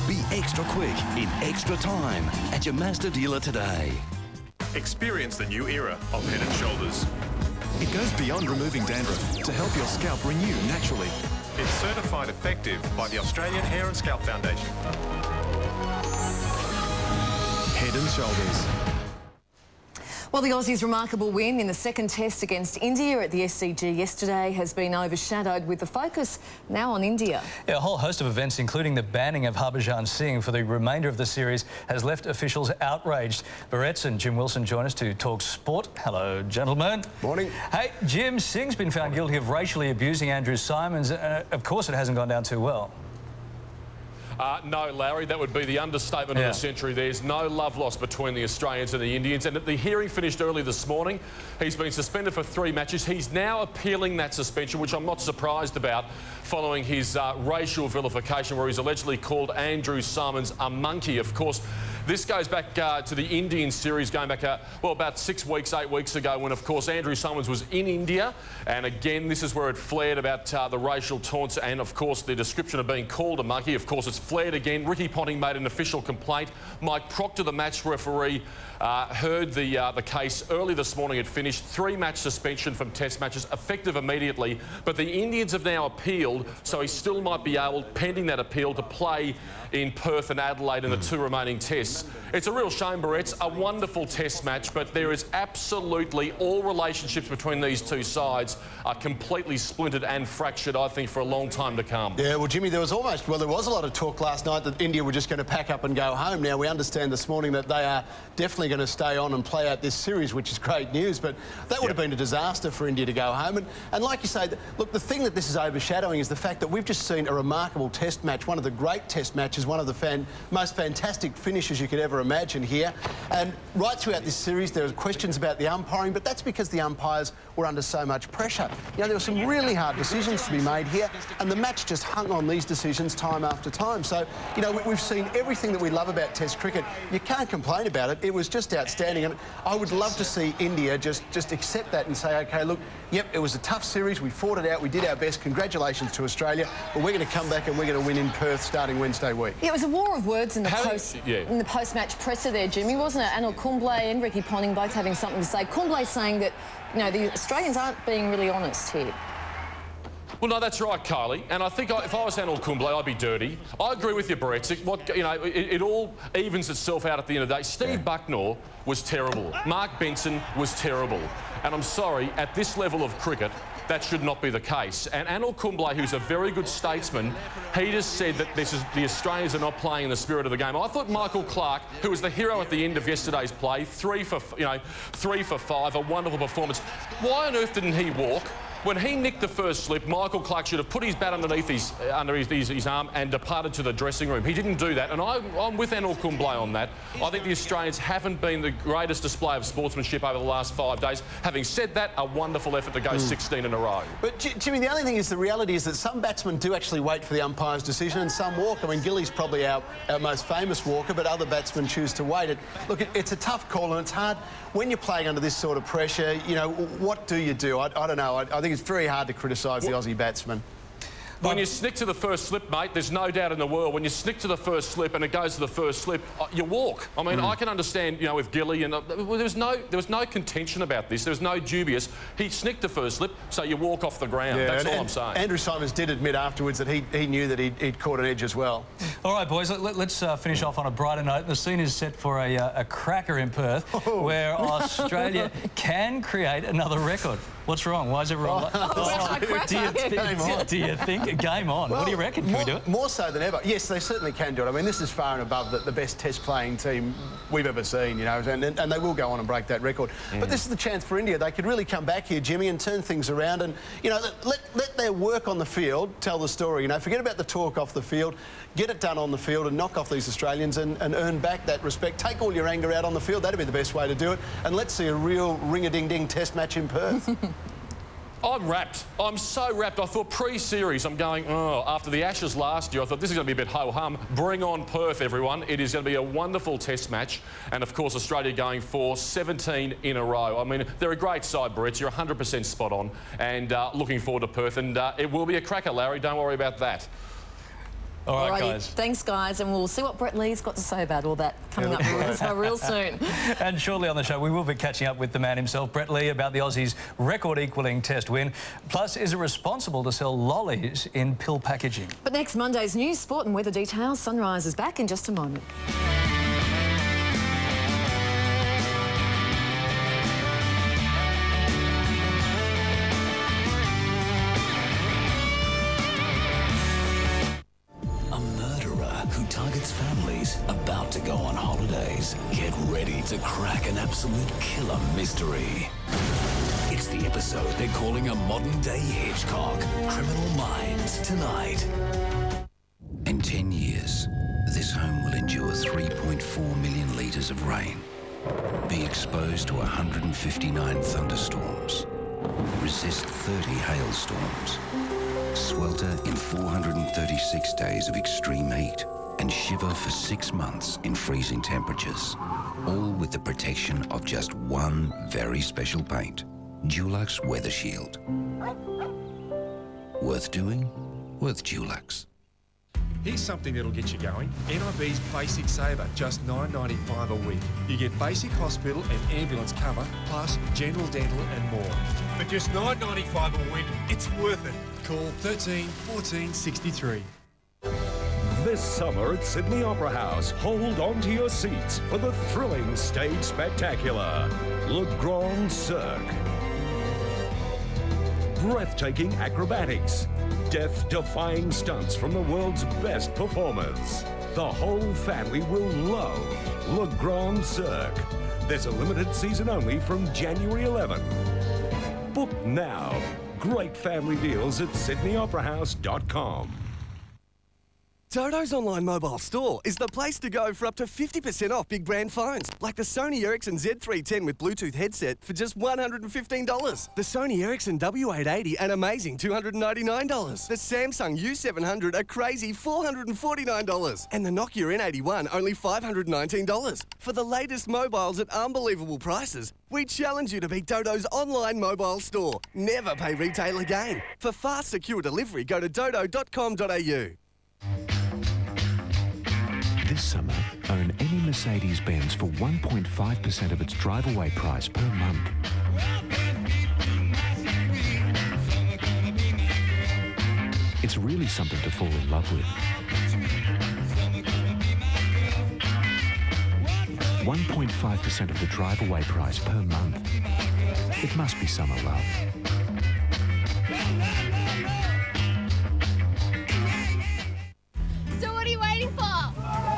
Be extra quick in extra time at your Mazda dealer today. Experience the new era of Head & Shoulders. It goes beyond removing dandruff to help your scalp renew naturally. It's certified effective by the Australian Hair and Scalp Foundation. Head & Shoulders. Well, the Aussies' remarkable win in the second test against India at the SCG yesterday has been overshadowed with the focus now on India. Yeah, a whole host of events, including the banning of Harbhajan Singh for the remainder of the series, has left officials outraged. Beretta and Jim Wilson join us to talk sport. Hello, gentlemen. Morning. Hey, Jim, Singh's been found guilty of racially abusing Andrew Symonds. Of course, it hasn't gone down too well. No, Larry, that would be the understatement of the century. There's no love lost between the Australians and the Indians. And the hearing finished early this morning. He's been suspended for 3 matches. He's now appealing that suspension, which I'm not surprised about, following his racial vilification, where he's allegedly called Andrew Symonds a monkey. Of course, this goes back to the Indian series, going back, well, about 6 weeks, 8 weeks ago, when, of course, Andrew Symonds was in India. And again, this is where it flared about the racial taunts and, of course, the description of being called a monkey. Of course, it's flared again. Ricky Ponting made an official complaint. Mike Proctor, the match referee, heard the case early this morning. It finished 3-match suspension from test matches, effective immediately. But the Indians have now appealed, so he still might be able, pending that appeal, to play in Perth and Adelaide in the 2 remaining tests. It's a real shame, Beretta. A wonderful test match, but there is absolutely all relationships between these two sides are completely splintered and fractured, I think, for a long time to come. Yeah, well, Jimmy, there was a lot of talk last night that India were just going to pack up and go home. Now, we understand this morning that they are definitely going to stay on and play out this series, which is great news, but that would have been a disaster for India to go home. And like you say, look, the thing that this is overshadowing is the fact that we've just seen a remarkable test match, one of the great test matches, one of the most fantastic finishes you could ever imagine here. And right throughout this series, there were questions about the umpiring, but that's because the umpires were under so much pressure. You know, there were some really hard decisions to be made here, and the match just hung on these decisions time after time. So, you know, we've seen everything that we love about Test cricket. You can't complain about it. It was just outstanding, and I would love to see India just accept that and say, OK, look, yep, it was a tough series. We fought it out. We did our best. Congratulations to Australia. But we're going to come back and we're going to win in Perth starting Wednesday week. Yeah, it was a war of words in the post-match presser there, Jimmy, wasn't it? Anil Kumble and Ricky Ponting both having something to say. Kumble saying that, you know, the Australians aren't being really honest here. Well, no, that's right, Kylie. And I think if I was Anil Kumble, I'd be dirty. I agree with you, Beretta. It all evens itself out at the end of the day. Steve Bucknor was terrible. Mark Benson was terrible. And I'm sorry, at this level of cricket, that should not be the case. And Anil Kumble, who's a very good statesman, he just said that the Australians are not playing in the spirit of the game. I thought Michael Clarke, who was the hero at the end of yesterday's play, 3 for 5, a wonderful performance. Why on earth didn't he walk? When he nicked the first slip, Michael Clark should have put his bat underneath his arm and departed to the dressing room. He didn't do that, and I'm with Anil Kumble on that. I think the Australians haven't been the greatest display of sportsmanship over the last 5 days. Having said that, a wonderful effort to go 16 in a row. But, Jimmy, the only thing is the reality is that some batsmen do actually wait for the umpire's decision and some walk. I mean, Gillies probably our most famous walker, but other batsmen choose to wait. It's a tough call and it's hard. When you're playing under this sort of pressure, you know, what do you do? I don't know. I think it's very hard to criticise the Aussie batsman. When you snick to the first slip, mate, there's no doubt in the world, when you snick to the first slip and it goes to the first slip, you walk. I mean, I can understand, you know, with Gilly, and there was no contention about this. There was no dubious. He snicked the first slip, so you walk off the ground. Yeah, that's all I'm saying. Andrew Simons did admit afterwards that he knew that he'd caught an edge as well. All right, boys, let's finish off on a brighter note. The scene is set for a cracker in Perth, where Australia can create another record. What's wrong? Why is everyone... Do you think? Game on. Well, what do you reckon? Can we do it? More so than ever. Yes, they certainly can do it. I mean, this is far and above the best test-playing team we've ever seen, you know, and they will go on and break that record. But this is the chance for India. They could really come back here, Jimmy, and turn things around and, you know, let their work on the field tell the story. You know, forget about the talk off the field. Get it done on the field and knock off these Australians and earn back that respect. Take all your anger out on the field. That'd be the best way to do it. And let's see a real ring-a-ding-ding test match in Perth. I'm wrapped. I'm so wrapped. I thought pre-series, I'm going, oh, after the Ashes last year, I thought this is going to be a bit ho-hum. Bring on Perth, everyone. It is going to be a wonderful test match. And, of course, Australia going for 17 in a row. I mean, they're a great side, Beretta. You're 100% spot on. And looking forward to Perth. And it will be a cracker, Larry. Don't worry about that. All right, Alrighty, guys. Thanks, guys, and we'll see what Brett Lee's got to say about all that coming up real soon. And shortly on the show, we will be catching up with the man himself, Brett Lee, about the Aussies' record-equalling test win. Plus, is it responsible to sell lollies in pill packaging? But next, Monday's news, sport and weather details. Sunrise is back in just a moment. Targets families about to go on holidays. Get ready to crack an absolute killer mystery. It's the episode they're calling a modern-day Hitchcock. Criminal Minds tonight. In 10 years, this home will endure 3.4 million litres of rain, be exposed to 159 thunderstorms, resist 30 hailstorms, swelter in 436 days of extreme heat, and shiver for 6 months in freezing temperatures, all with the protection of just one very special paint, Dulux Weather Shield. Worth doing? Worth Dulux. Here's something that'll get you going. NIB's Basic Saver, just $9.95 a week. You get basic hospital and ambulance cover, plus general, dental and more. For just $9.95 a week, it's worth it. Call 13 14 63. This summer at Sydney Opera House, hold on to your seats for the thrilling stage spectacular, Le Grand Cirque. Breathtaking acrobatics, death-defying stunts from the world's best performers. The whole family will love Le Grand Cirque. There's a limited season only from January 11. Book now. Great family deals at sydneyoperahouse.com. Dodo's online mobile store is the place to go for up to 50% off big brand phones, like the Sony Ericsson Z310 with Bluetooth headset for just $115. The Sony Ericsson W880, an amazing $299. The Samsung U700, a crazy $449. And the Nokia N81, only $519. For the latest mobiles at unbelievable prices, we challenge you to beat Dodo's online mobile store. Never pay retail again. For fast, secure delivery, go to dodo.com.au. This summer, own any Mercedes-Benz for 1.5% of its drive-away price per month. It's really something to fall in love with. 1.5% of the drive-away price per month. It must be summer love. So what are you waiting for?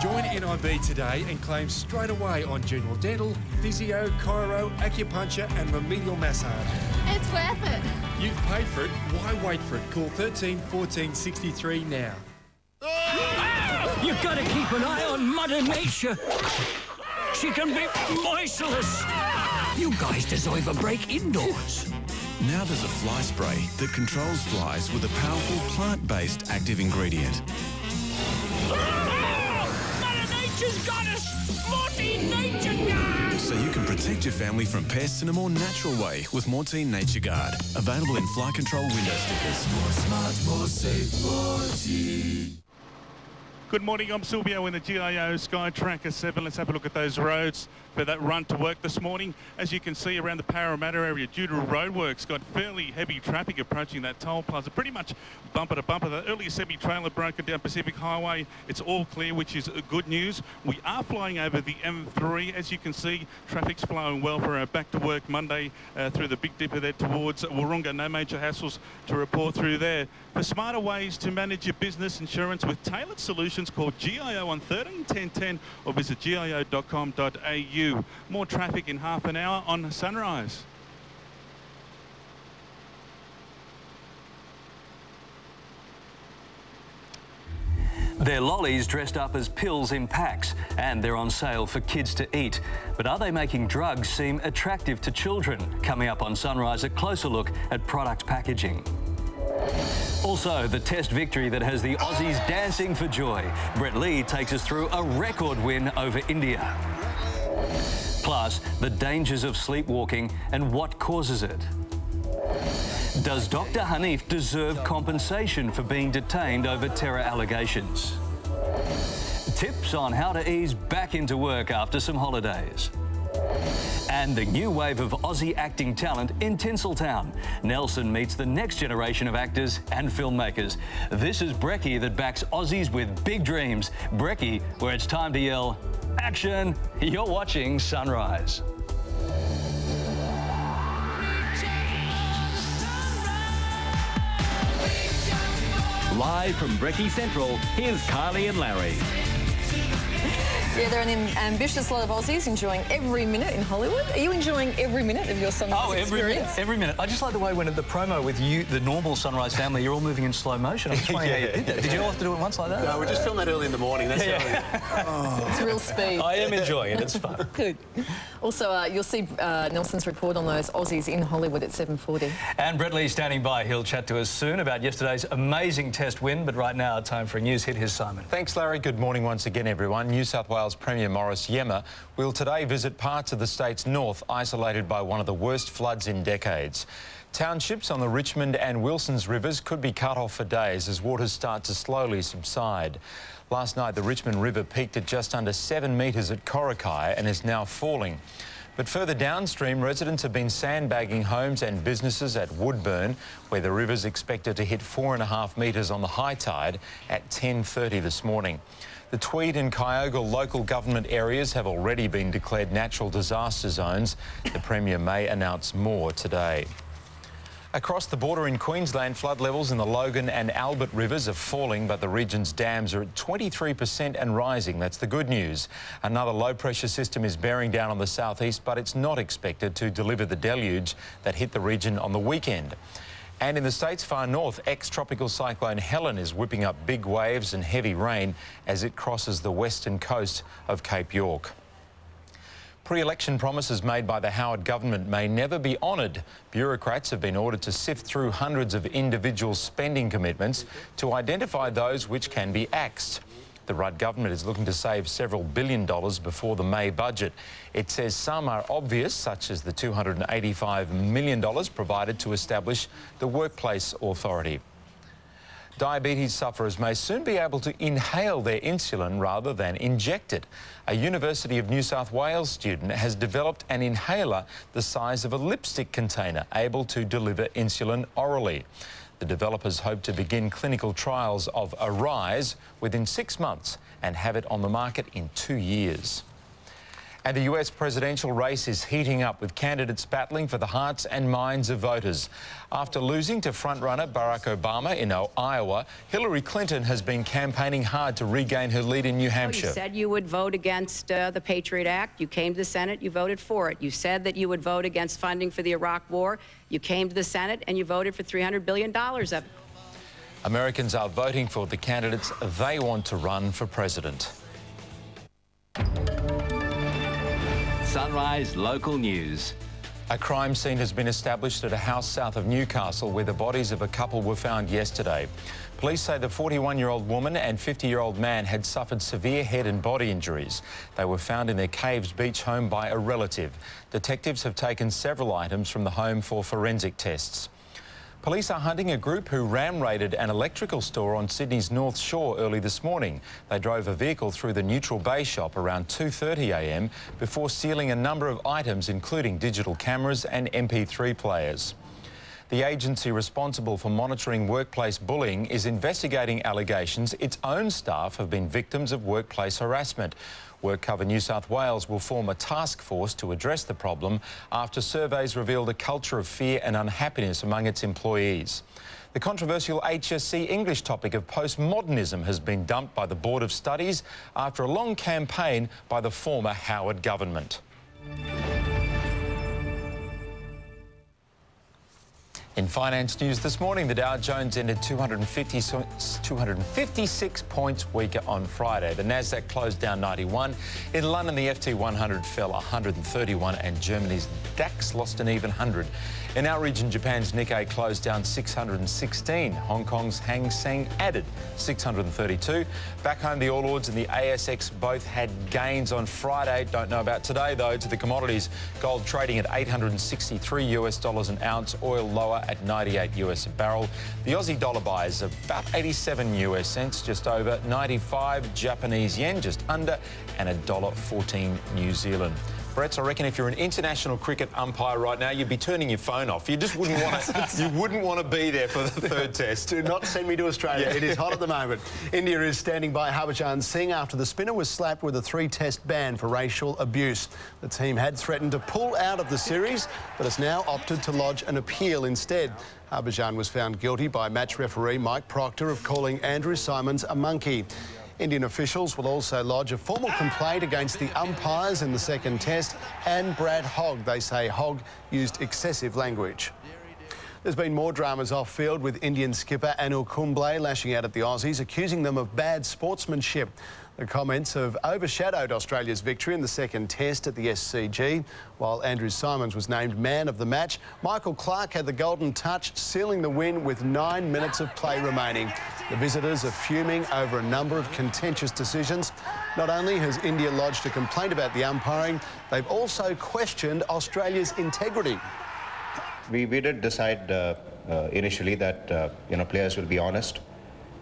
Join NIB today and claim straight away on general dental, physio, chiro, acupuncture and remedial massage. It's worth it. You've paid for it. Why wait for it? Call 13 14 63 now. You've got to keep an eye on Mother Nature. She can be merciless. You guys deserve a break indoors. Now there's a fly spray that controls flies with a powerful plant-based active ingredient. Mother Nature's got us! Morty Nature Guard! So you can protect your family from pests in a more natural way with Morty Nature Guard. Available in fly control window stickers. More smart, more safe, Morty. Good morning, I'm Silvio in the GIO Sky Tracker 7. Let's have a look at those roads for that run to work this morning. As you can see around the Parramatta area, due to roadworks, got fairly heavy traffic approaching that toll plaza, pretty much bumper to bumper. The earlier semi-trailer broken down Pacific Highway, it's all clear, which is good news. We are flying over the M3. As you can see, traffic's flowing well for our back to work Monday through the Big Dipper there towards Wahroonga. No major hassles to report through there. For smarter ways to manage your business insurance with tailored solutions, call GIO on 131010 or visit gio.com.au. More traffic in half an hour on Sunrise. They're lollies dressed up as pills in packs, and they're on sale for kids to eat. But are they making drugs seem attractive to children? Coming up on Sunrise, a closer look at product packaging. Also, the test victory that has the Aussies dancing for joy. Brett Lee takes us through a record win over India. Plus, the dangers of sleepwalking and what causes it. Does Dr. Hanif deserve compensation for being detained over terror allegations? Tips on how to ease back into work after some holidays. And the new wave of Aussie acting talent in Tinseltown. Nelson meets the next generation of actors and filmmakers. This is Brekkie that backs Aussies with big dreams. Brekkie, where it's time to yell, action! You're watching Sunrise. Live from Brekkie Central, here's Kylie and Larry. Yeah, they're an ambitious lot of Aussies enjoying every minute in Hollywood. Are you enjoying every minute of your Sunrise experience? Every minute. I just like the way when at the promo with you, the normal Sunrise family, you're all moving in slow motion. I'm just wondering how you did that. Did you all have to do it once like that? No, we just filmed that early in the morning. That's It's real speed. I am enjoying it. It's fun. Good. Also, you'll see Nelson's report on those Aussies in Hollywood at 7:40. And Brett Lee standing by. He'll chat to us soon about yesterday's amazing test win. But right now, time for a news hit. Here's Simon. Thanks, Larry. Good morning once again, everyone. New South Wales Premier Morris Yemma will today visit parts of the state's north isolated by one of the worst floods in decades. Townships on the Richmond and Wilsons rivers could be cut off for days as waters start to slowly subside. Last night, the Richmond River peaked at just under 7 metres at Korakai and is now falling. But further downstream, residents have been sandbagging homes and businesses at Woodburn, where the river's expected to hit 4.5 metres on the high tide at 10:30 this morning. The Tweed and Kyogle local government areas have already been declared natural disaster zones. The Premier may announce more today. Across the border in Queensland, flood levels in the Logan and Albert rivers are falling, but the region's dams are at 23% and rising. That's the good news. Another low-pressure system is bearing down on the southeast, but it's not expected to deliver the deluge that hit the region on the weekend. And in the state's far north, ex-tropical cyclone Helen is whipping up big waves and heavy rain as it crosses the western coast of Cape York. Pre-election promises made by the Howard government may never be honoured. Bureaucrats have been ordered to sift through hundreds of individual spending commitments to identify those which can be axed. The Rudd government is looking to save several $1 billion before the May budget. It says some are obvious, such as the $285 million provided to establish the Workplace Authority. Diabetes sufferers may soon be able to inhale their insulin rather than inject it. A University of New South Wales student has developed an inhaler the size of a lipstick container, able to deliver insulin orally. The developers hope to begin clinical trials of Arise within 6 months and have it on the market in 2 years. And the US presidential race is heating up with candidates battling for the hearts and minds of voters. After losing to frontrunner Barack Obama in Iowa, Hillary Clinton has been campaigning hard to regain her lead in New Hampshire. You said you would vote against the Patriot Act. You came to the Senate, you voted for it. You said that you would vote against funding for the Iraq War. You came to the Senate and you voted for $300 billion of it. Americans are voting for the candidates they want to run for president. Sunrise Local News. A crime scene has been established at a house south of Newcastle where the bodies of a couple were found yesterday. Police say the 41-year-old woman and 50-year-old man had suffered severe head and body injuries. They were found in their Caves Beach home by a relative. Detectives have taken several items from the home for forensic tests. Police are hunting a group who ram-raided an electrical store on Sydney's North Shore early this morning. They drove a vehicle through the Neutral Bay shop around 2:30 a.m. before stealing a number of items, including digital cameras and MP3 players. The agency responsible for monitoring workplace bullying is investigating allegations its own staff have been victims of workplace harassment. WorkCover New South Wales will form a task force to address the problem after surveys revealed a culture of fear and unhappiness among its employees. The controversial HSC English topic of postmodernism has been dumped by the Board of Studies after a long campaign by the former Howard government. In finance news this morning, the Dow Jones ended 256 points weaker on Friday. The Nasdaq closed down 91. In London, the FT 100 fell 131 and Germany's DAX lost an even 100. In our region, Japan's Nikkei closed down 616. Hong Kong's Hang Seng added 632. Back home, the All Ords and the ASX both had gains on Friday. Don't know about today, though. To the commodities, gold trading at $863 an ounce, oil lower at 98 US a barrel. The Aussie dollar buy is about 87 US cents, just over 95 Japanese yen, just under, and $1.14 New Zealand. Brett, I reckon if you're an international cricket umpire right now, you'd be turning your phone off. You just wouldn't want to. You wouldn't want to be there for the third test. Do not send me to Australia. It is hot at the moment. India is standing by Harbhajan Singh after the spinner was slapped with a 3-test ban for racial abuse. The team had threatened to pull out of the series, but has now opted to lodge an appeal instead. Harbhajan was found guilty by match referee Mike Proctor of calling Andrew Symonds a monkey. Indian officials will also lodge a formal complaint against the umpires in the second test and Brad Hogg. They say Hogg used excessive language. There's been more dramas off-field with Indian skipper Anil Kumble lashing out at the Aussies, accusing them of bad sportsmanship. The comments have overshadowed Australia's victory in the second test at the SCG. While Andrew Symonds was named man of the match, Michael Clarke had the golden touch, sealing the win with 9 minutes of play remaining. The visitors are fuming over a number of contentious decisions. Not only has India lodged a complaint about the umpiring, they've also questioned Australia's integrity. We did decide initially that players will be honest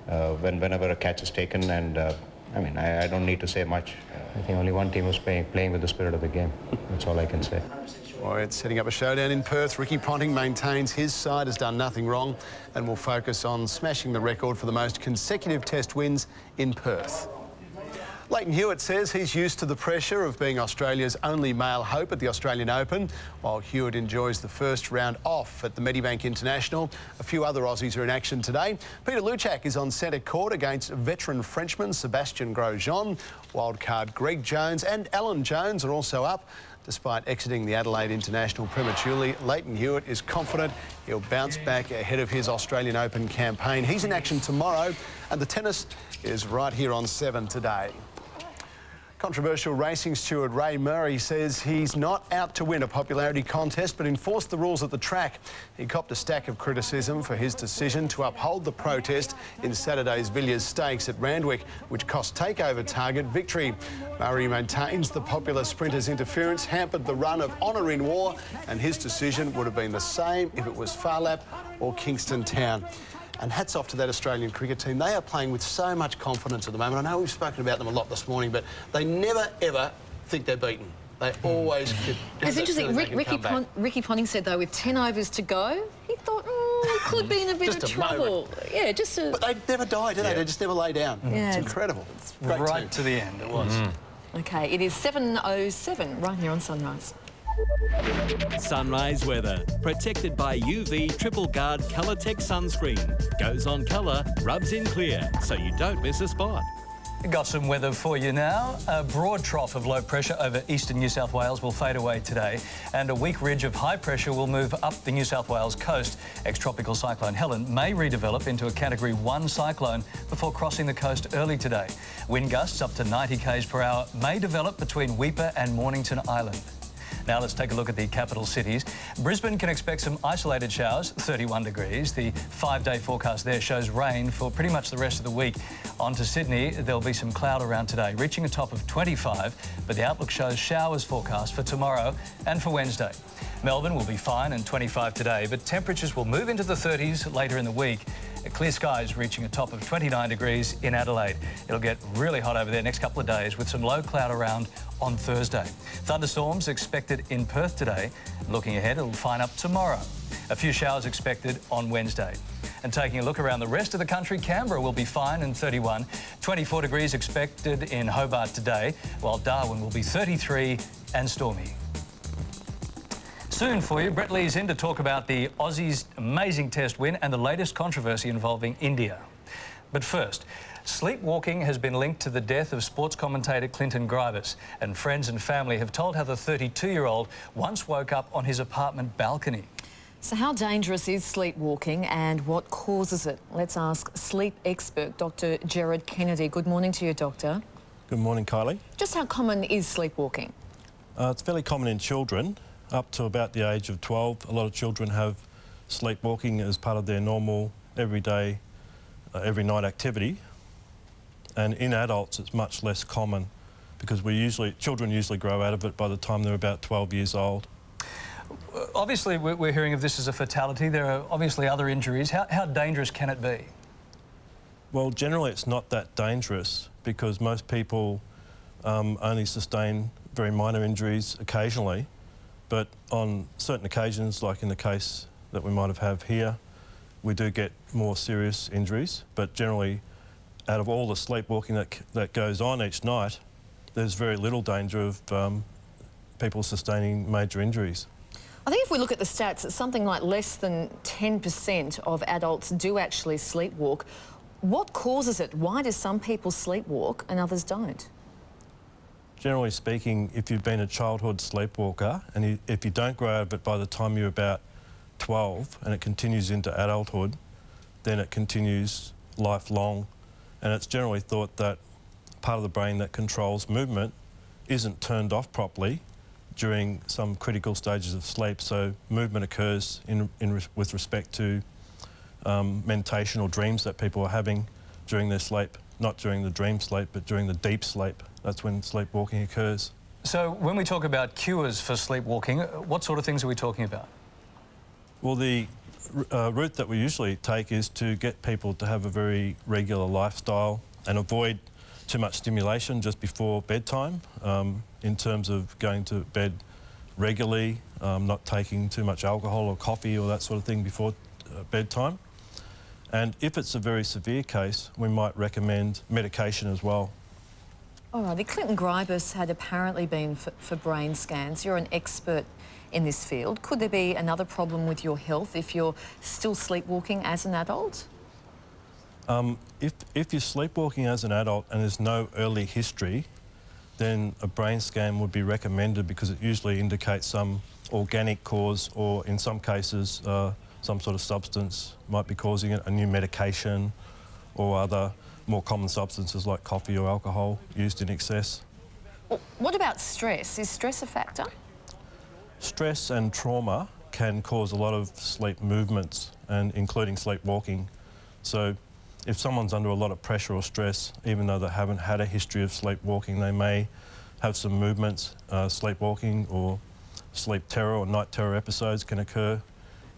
whenever a catch is taken, and I don't need to say much. I think only one team was playing with the spirit of the game. That's all I can say. Well, it's setting up a showdown in Perth. Ricky Ponting maintains his side has done nothing wrong and will focus on smashing the record for the most consecutive test wins in Perth. Leighton Hewitt says he's used to the pressure of being Australia's only male hope at the Australian Open, while Hewitt enjoys the first round off at the Medibank International. A few other Aussies are in action today. Peter Luchak is on centre court against veteran Frenchman Sébastien Grosjean. Wildcard Greg Jones and Alan Jones are also up. Despite exiting the Adelaide International prematurely, Leighton Hewitt is confident he'll bounce back ahead of his Australian Open campaign. He's in action tomorrow, and the tennis is right here on 7 today. Controversial racing steward Ray Murray says he's not out to win a popularity contest but enforce the rules at the track. He copped a stack of criticism for his decision to uphold the protest in Saturday's Villiers Stakes at Randwick, which cost Takeover target victory. Murray maintains the popular sprinter's interference hampered the run of Honour in War, and his decision would have been the same if it was Farlap or Kingston Town. And hats off to that Australian cricket team. They are playing with so much confidence at the moment. I know we've spoken about them a lot this morning, but they never, ever think they're beaten. They always get... It's interesting. Ricky Ponting said, though, with 10 overs to go, he thought, he could be in a bit of trouble. Yeah, But they never die, do they? They just never lay down. Yeah, it's incredible. Right to the end, it was. OK, it is 7:07 right here on Sunrise. Sunrise weather, protected by UV Triple Guard Colour Tech sunscreen. Goes on colour, rubs in clear, so you don't miss a spot. Got some weather for you now. A broad trough of low pressure over eastern New South Wales will fade away today, and a weak ridge of high pressure will move up the New South Wales coast. Ex-tropical cyclone Helen may redevelop into a Category 1 cyclone before crossing the coast early today. Wind gusts up to 90 k's per hour may develop between Weipa and Mornington Island. Now let's take a look at the capital cities. Brisbane can expect some isolated showers, 31 degrees. The 5-day forecast there shows rain for pretty much the rest of the week. On to Sydney, there'll be some cloud around today, reaching a top of 25, but the outlook shows showers forecast for tomorrow and for Wednesday. Melbourne will be fine and 25 today, but temperatures will move into the 30s later in the week. Clear skies reaching a top of 29 degrees in Adelaide. It'll get really hot over there next couple of days with some low cloud around on Thursday. Thunderstorms expected in Perth today. Looking ahead, it'll fine up tomorrow. A few showers expected on Wednesday. And taking a look around the rest of the country, Canberra will be fine and 31. 24 degrees expected in Hobart today, while Darwin will be 33 and stormy. Soon for you, Brett Lee's in to talk about the Aussies' amazing test win and the latest controversy involving India. But first, sleepwalking has been linked to the death of sports commentator Clinton Gribus, and friends and family have told how the 32-year-old once woke up on his apartment balcony. So how dangerous is sleepwalking and what causes it? Let's ask sleep expert Dr. Gerard Kennedy. Good morning to you, Doctor. Good morning, Kylie. Just how common is sleepwalking? It's fairly common in children. Up to about the age of 12, a lot of children have sleepwalking as part of their normal, everyday, every night activity. And in adults, it's much less common because children usually grow out of it by the time they're about 12 years old. Obviously, we're hearing of this as a fatality. There are obviously other injuries. How dangerous can it be? Well, generally, it's not that dangerous because most people only sustain very minor injuries occasionally. But on certain occasions, like in the case that we might have here, we do get more serious injuries. But generally, out of all the sleepwalking that goes on each night, there's very little danger of people sustaining major injuries. I think if we look at the stats, it's something like less than 10% of adults do actually sleepwalk. What causes it? Why do some people sleepwalk and others don't? Generally speaking, if you've been a childhood sleepwalker and if you don't grow out of it by the time you're about 12 and it continues into adulthood, then it continues lifelong. And it's generally thought that part of the brain that controls movement isn't turned off properly during some critical stages of sleep. So movement occurs with respect to meditation or dreams that people are having during their sleep, not during the dream sleep, but during the deep sleep. That's when sleepwalking occurs. So when we talk about cures for sleepwalking, what sort of things are we talking about? Well, the route that we usually take is to get people to have a very regular lifestyle and avoid too much stimulation just before bedtime, in terms of going to bed regularly, not taking too much alcohol or coffee or that sort of thing before bedtime. And if it's a very severe case, we might recommend medication as well. All righty, Clinton Gribus had apparently been for brain scans. You're an expert in this field. Could there be another problem with your health if you're still sleepwalking as an adult? If you're sleepwalking as an adult and there's no early history, then a brain scan would be recommended because it usually indicates some organic cause or, in some cases, some sort of substance might be causing it, a new medication or other more common substances like coffee or alcohol used in excess. What about stress? Is stress a factor? Stress and trauma can cause a lot of sleep movements, and including sleepwalking. So if someone's under a lot of pressure or stress, even though they haven't had a history of sleepwalking, they may have some movements. Sleepwalking or sleep terror or night terror episodes can occur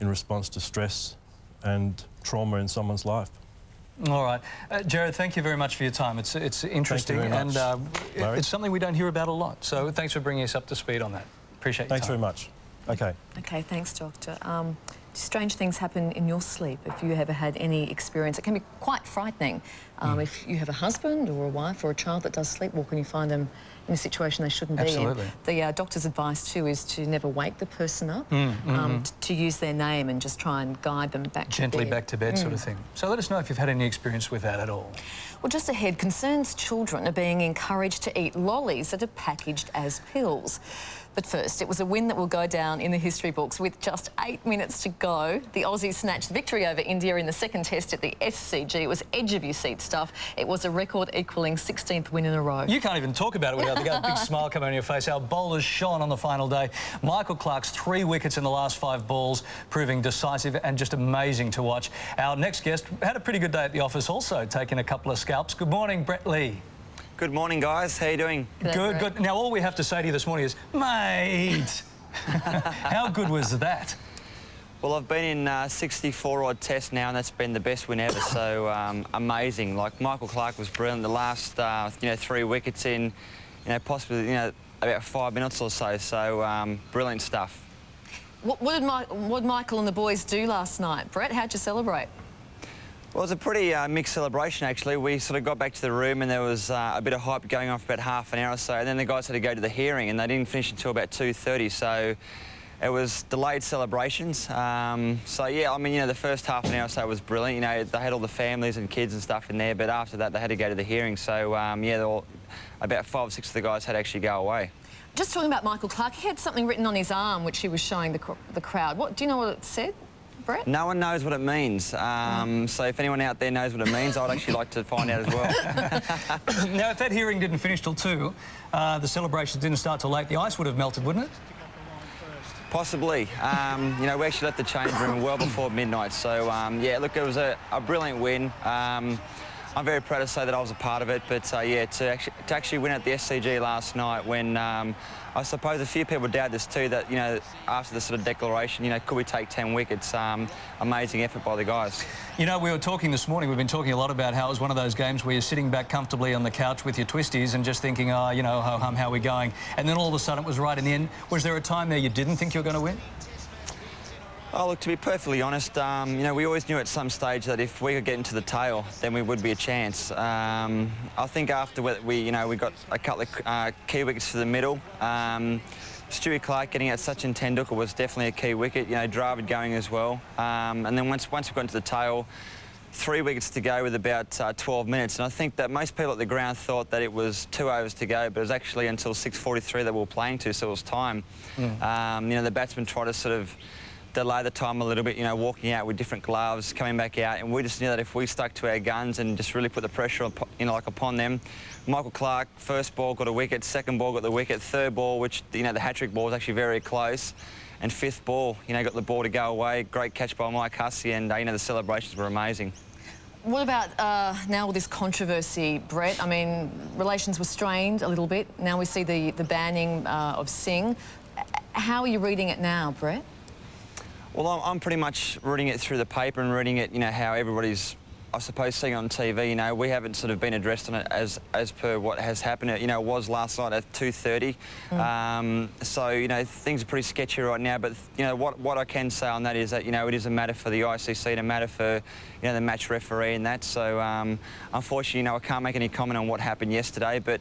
in response to stress and trauma in someone's life. All right. Gerard, thank you very much for your time. It's interesting and it's something we don't hear about a lot. So thanks for bringing us up to speed on that. Appreciate your time. Thanks very much. Okay. Okay, thanks, Doctor. Strange things happen in your sleep if you ever had any experience. It can be quite frightening. If you have a husband or a wife or a child that does sleepwalk and you find them in a situation they shouldn't Absolutely. be in, the doctor's advice too is to never wake the person up, to use their name and just try and guide them back Gently to bed. back to bed sort of thing. So let us know if you've had any experience with that at all. Well, just ahead, concerns children are being encouraged to eat lollies that are packaged as pills. But first, it was a win that will go down in the history books. With just 8 minutes to go, the Aussies snatched victory over India in the second test at the SCG. It was edge-of-your-seat stuff. It was a record-equalling 16th win in a row. You can't even talk about it without a big smile coming on your face. Our bowlers shone on the final day. Michael Clark's 3 wickets in the last 5 balls, proving decisive and just amazing to watch. Our next guest had a pretty good day at the office also, taking a couple of scalps. Good morning, Brett Lee. Good morning, guys. How you doing? Good, good. Now, all we have to say to you this morning is, mate, how good was that? Well, I've been in 64 odd tests now, and that's been the best win ever. So amazing. Like Michael Clark was brilliant. The last 3 wickets in, possibly about 5 minutes or so. So brilliant stuff. What did Michael and the boys do last night, Brett? How'd you celebrate? Well, it was a pretty mixed celebration, actually. We sort of got back to the room and there was a bit of hype going on for about half an hour or so, and then the guys had to go to the hearing and they didn't finish until about 2:30, so it was delayed celebrations. So, yeah, I mean, the first half an hour or so was brilliant. They had all the families and kids and stuff in there, but after that they had to go to the hearing. So, yeah, about 5 or 6 of the guys had to actually go away. Just talking about Michael Clark, he had something written on his arm which he was showing the crowd. Do you know what it said, Brett? No one knows what it means. So if anyone out there knows what it means, I'd actually like to find out as well. Now, if that hearing didn't finish till 2, the celebrations didn't start till late, the ice would have melted, wouldn't it? Possibly. We actually left the change room well before midnight. So, yeah, look, it was a brilliant win. I'm very proud to say that I was a part of it, but yeah, to actually win at the SCG last night when I suppose a few people doubted this too, that, after the sort of declaration, could we take 10 wickets? Amazing effort by the guys. We were talking this morning, we've been talking a lot about how it was one of those games where you're sitting back comfortably on the couch with your twisties and just thinking, oh, ho-hum, how are we going? And then all of a sudden it was right in the end. Was there a time there you didn't think you were going to win? Oh, look, to be perfectly honest, we always knew at some stage that if we could get into the tail, then we would be a chance. I think after we got a couple of key wickets to the middle, Stewie Clark getting out Sachin Tendulkar was definitely a key wicket, Dravid going as well. And then once we got into the tail, 3 wickets to go with about 12 minutes. And I think that most people at the ground thought that it was 2 overs to go, but it was actually until 6:43 that we were playing to, so it was time. The batsmen tried to sort of delay the time a little bit, walking out with different gloves, coming back out, and we just knew that if we stuck to our guns and just really put the pressure upon them. Michael Clark, first ball got a wicket, second ball got the wicket, third ball, which the hat-trick ball was actually very close, and fifth ball, got the ball to go away. Great catch by Mike Hussey, and the celebrations were amazing. What about now all this controversy, Brett? I mean, relations were strained a little bit. Now we see the banning of Singh. How are you reading it now, Brett? Well, I'm pretty much reading it through the paper and reading it, how everybody's, I suppose, seeing on TV. We haven't sort of been addressed on it as per what has happened. It was last night at 2:30. So, things are pretty sketchy right now. But, what I can say on that is that, it is a matter for the ICC and a matter for, the match referee and that. So, unfortunately, I can't make any comment on what happened yesterday. But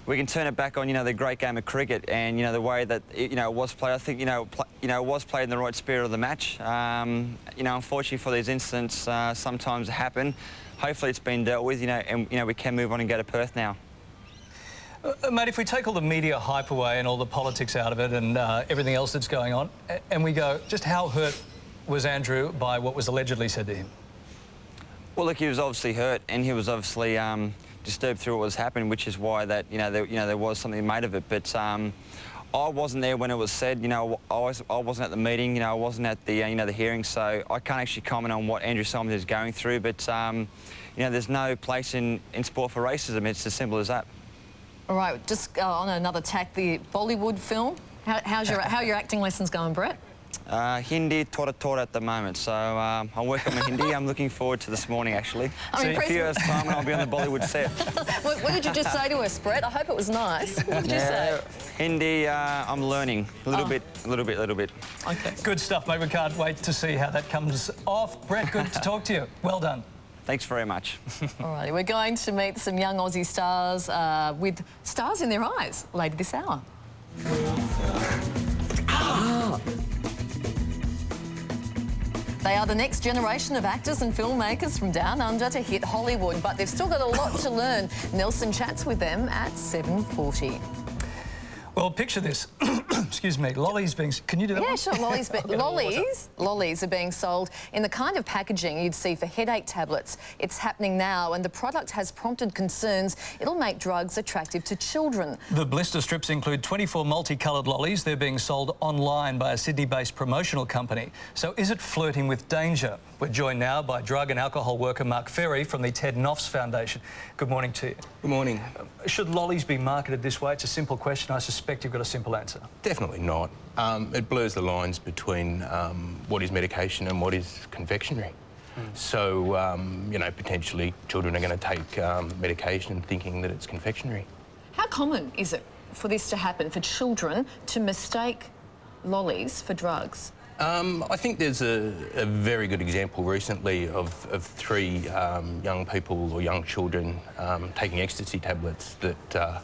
we can turn it back on, the great game of cricket and, the way that it was played. I think, it was played in the right spirit of the match. Unfortunately for these incidents, sometimes happen. Hopefully it's been dealt with, and, we can move on and go to Perth now. Mate, if we take all the media hype away and all the politics out of it and everything else that's going on, and we go, just how hurt was Andrew by what was allegedly said to him? Well, look, he was obviously hurt and he was obviously disturbed through what was happening, which is why that there was something made of it. But I wasn't there when it was said. I wasn't at the meeting. I wasn't at the the hearing, so I can't actually comment on what Andrew Simons is going through. But there's no place in sport for racism. It's as simple as that. All right, just on another tack, the Bollywood film. How are your acting lessons going, Brett? Hindi tora at the moment, so I'm working on my Hindi. I'm looking forward to this morning, actually. So in a few hours' time, and I'll be on the Bollywood set. What did you just say to us, Brett? I hope it was nice. What did you say? Hindi, I'm learning a little bit. Okay. Good stuff, mate. We can't wait to see how that comes off. Brett, good to talk to you. Well done. Thanks very much. All righty, we're going to meet some young Aussie stars with stars in their eyes later this hour. They are the next generation of actors and filmmakers from down under to hit Hollywood, but they've still got a lot to learn. Nelson chats with them at 7:40. Well, picture this. Excuse me, lollies being... Can you do that Yeah, one? sure, lollies. But lollies are being sold in the kind of packaging you'd see for headache tablets. It's happening now, and the product has prompted concerns it'll make drugs attractive to children. The blister strips include 24 multicoloured lollies. They're being sold online by a Sydney-based promotional company. So is it flirting with danger? We're joined now by drug and alcohol worker Mark Ferry from the Ted Knopf's Foundation. Good morning to you. Good morning. Should lollies be marketed this way? It's a simple question. I suspect you've got a simple answer. Definitely not. It blurs the lines between what is medication and what is confectionery. So, you know, potentially children are going to take medication thinking that it's confectionery. How common is it for this to happen, for children to mistake lollies for drugs? I think there's a very good example recently of three young people or young children taking ecstasy tablets that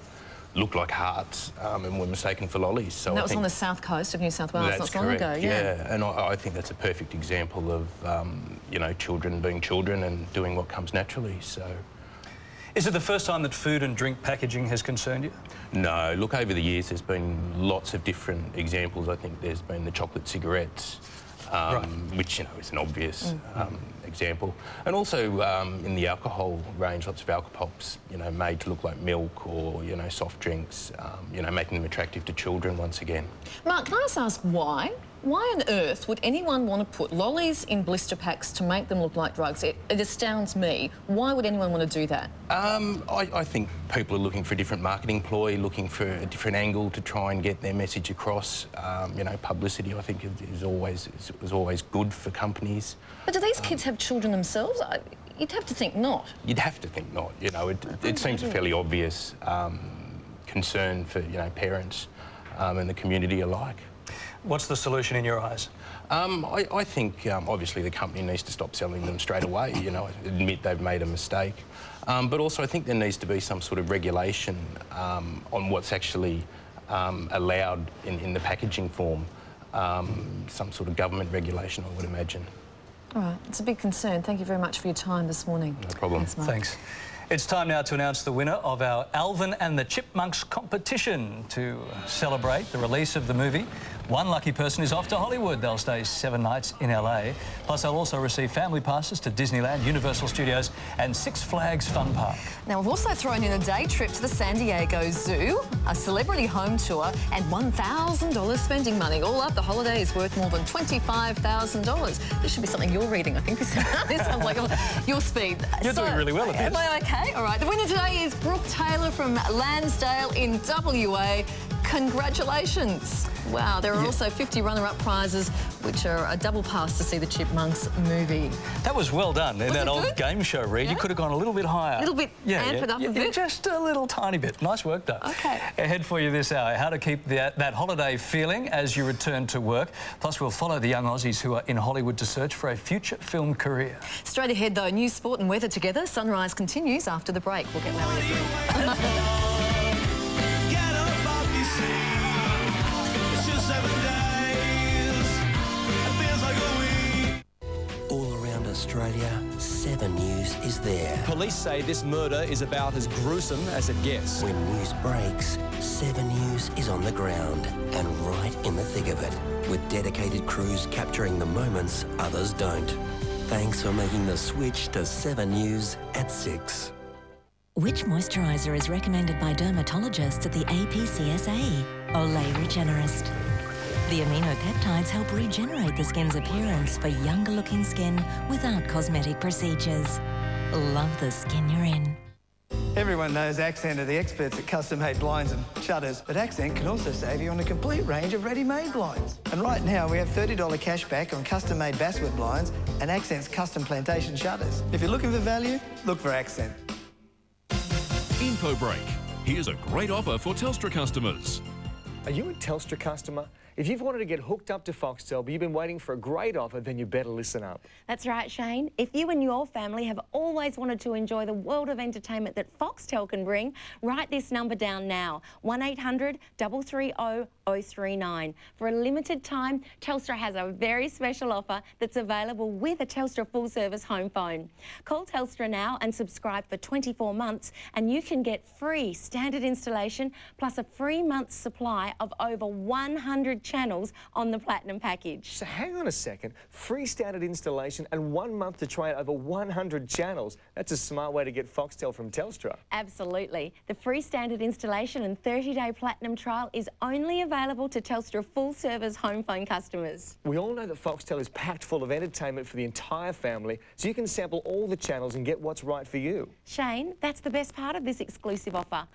looked like hearts and were mistaken for lollies. So And that I was think on the south coast of New South Wales not that's so long correct, ago, yeah. And I think that's a perfect example of, you know, children being children and doing what comes naturally, so... Is it the first time that food and drink packaging has concerned you? No, look, over the years there's been lots of different examples. I think there's been the chocolate cigarettes, which, you know, is an obvious example. And also in the alcohol range, lots of alcopops, you know, made to look like milk or, you know, soft drinks, you know, making them attractive to children once again. Mark, can I just ask why? Why on earth would anyone want to put lollies in blister packs to make them look like drugs? It astounds me. Why would anyone want to do that? I think people are looking for a different marketing ploy, looking for a different angle to try and get their message across. You know, publicity, I think, is always good for companies. But do these kids have children themselves? You'd have to think not. You'd have to think not. You know, it seems a fairly obvious concern for, you know, parents and the community alike. What's the solution in your eyes? I think obviously the company needs to stop selling them straight away, you know, admit they've made a mistake. But also I think there needs to be some sort of regulation on what's actually allowed in the packaging form. Some sort of government regulation, I would imagine. All right, it's a big concern. Thank you very much for your time this morning. No problem. Thanks, Mark. Thanks. It's time now to announce the winner of our Alvin and the Chipmunks competition to celebrate the release of the movie. One lucky person is off to Hollywood. They'll stay 7 nights in LA. Plus, they'll also receive family passes to Disneyland, Universal Studios and Six Flags Fun Park. Now, we've also thrown in a day trip to the San Diego Zoo, a celebrity home tour and $1,000 spending money. All up, the holiday is worth more than $25,000. This should be something you're reading, I think. This sounds like your speed. You're doing really well at this. Am I okay? All right. The winner today is Brooke Taylor from Lansdale in WA. Congratulations. Wow, there are also 50 runner-up prizes, which are a double pass to see the Chipmunks movie. That was well done in that old good? game show, Reeve. Yeah? You could have gone a little bit higher. A little bit, amp it up a bit? Just a little tiny bit. Nice work, though. Okay. Ahead for you this hour, how to keep that holiday feeling as you return to work. Plus, we'll follow the young Aussies who are in Hollywood to search for a future film career. Straight ahead, though, news, sport and weather together. Sunrise continues after the break. We'll get married. All around Australia, 7 News is there. Police say this murder is about as gruesome as it gets. When news breaks, 7 News is on the ground and right in the thick of it, with dedicated crews capturing the moments others don't. Thanks for making the switch to 7 News at 6. Which moisturiser is recommended by dermatologists at the APCSA? Olay Regenerist. The aminopeptides help regenerate the skin's appearance for younger-looking skin without cosmetic procedures. Love the skin you're in. Everyone knows Accent are the experts at custom-made blinds and shutters, but Accent can also save you on a complete range of ready-made blinds. And right now, we have $30 cash back on custom-made basswood blinds and Accent's custom plantation shutters. If you're looking for value, look for Accent. Info break. Here's a great offer for Telstra customers. Are you a Telstra customer? If you've wanted to get hooked up to Foxtel, but you've been waiting for a great offer, then you better listen up. That's right, Shane. If you and your family have always wanted to enjoy the world of entertainment that Foxtel can bring, write this number down now, 1800 330 039. For a limited time, Telstra has a very special offer that's available with a Telstra full-service home phone. Call Telstra now and subscribe for 24 months and you can get free standard installation plus a free month's supply of over 100 channels on the Platinum package. So hang on a second, free standard installation and 1 month to try out over 100 channels. That's a smart way to get Foxtel from Telstra. Absolutely. The free standard installation and 30-day Platinum trial is only available to Telstra full-service home phone customers. We all know that Foxtel is packed full of entertainment for the entire family, so you can sample all the channels and get what's right for you. Shane, that's the best part of this exclusive offer.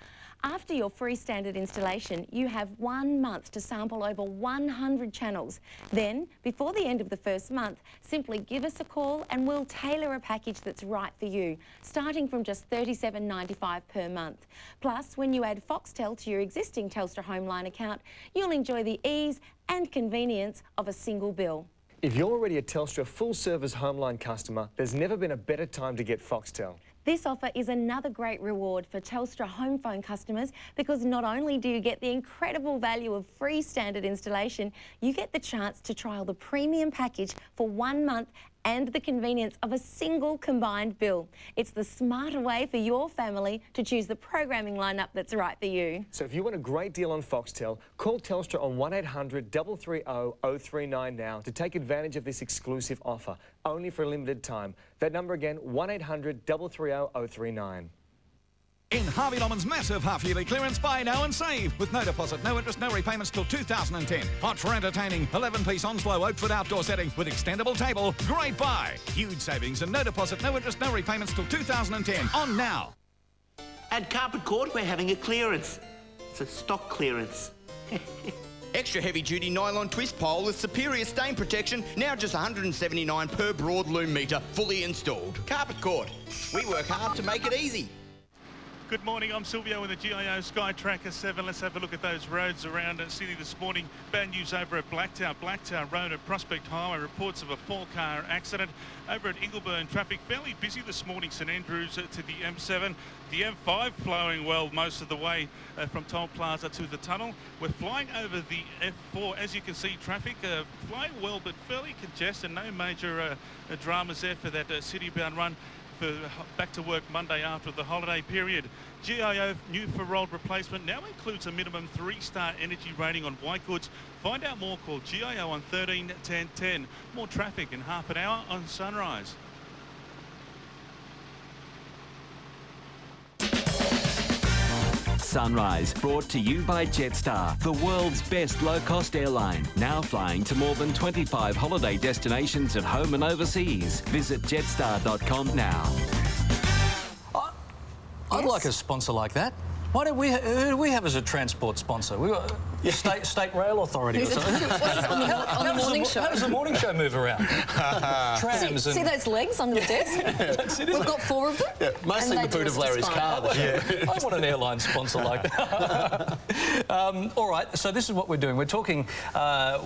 After your free standard installation, you have 1 month to sample over 100 channels. Then, before the end of the first month, simply give us a call and we'll tailor a package that's right for you, starting from just $37.95 per month. Plus, when you add Foxtel to your existing Telstra Homeline account, you'll enjoy the ease and convenience of a single bill. If you're already a Telstra full-service Homeline customer, there's never been a better time to get Foxtel. This offer is another great reward for Telstra home phone customers because not only do you get the incredible value of free standard installation, you get the chance to trial the premium package for 1 month and the convenience of a single combined bill. It's the smarter way for your family to choose the programming lineup that's right for you. So if you want a great deal on Foxtel, call Telstra on 1800 330 039 now to take advantage of this exclusive offer, only for a limited time. That number again, 1800 330 039. In Harvey Norman's massive half-yearly clearance, buy now and save. With no deposit, no interest, no repayments till 2010. Hot for entertaining, 11-piece Onslow Oakford outdoor setting with extendable table. Great buy. Huge savings and no deposit, no interest, no repayments till 2010. On now. At Carpet Court, we're having a clearance. It's a stock clearance. Extra heavy-duty nylon twist pole with superior stain protection, now just $179 per broad loom metre, fully installed. Carpet Court. We work hard to make it easy. Good morning, I'm Silvio in the GIO Sky Tracker 7. Let's have a look at those roads around Sydney this morning. Bad news over at Blacktown Road at Prospect Highway. Reports of a 4-car accident. Over at Ingleburn, traffic fairly busy this morning. St Andrews to the M7. The M5 flowing well most of the way from Toll Plaza to the tunnel. We're flying over the F4. As you can see, traffic flying well but fairly congested. No major dramas there for that city-bound run for back to work Monday after the holiday period. GIO new for road replacement now includes a minimum 3-star energy rating on white goods. Find out more, call GIO on 13 10 10. More traffic in half an hour on Sunrise. Sunrise, brought to you by Jetstar, the world's best low-cost airline. Now flying to more than 25 holiday destinations at home and overseas. Visit jetstar.com now. I'd like a sponsor like that. Who do we have as a transport sponsor? We got State Rail Authority or something. On the morning show. How does the morning show move around? Trams See those legs under the desk? We've got 4 of them. Yeah, mostly the boot of Larry's car. I want an airline sponsor like that. All right, so this is what we're doing. We're talking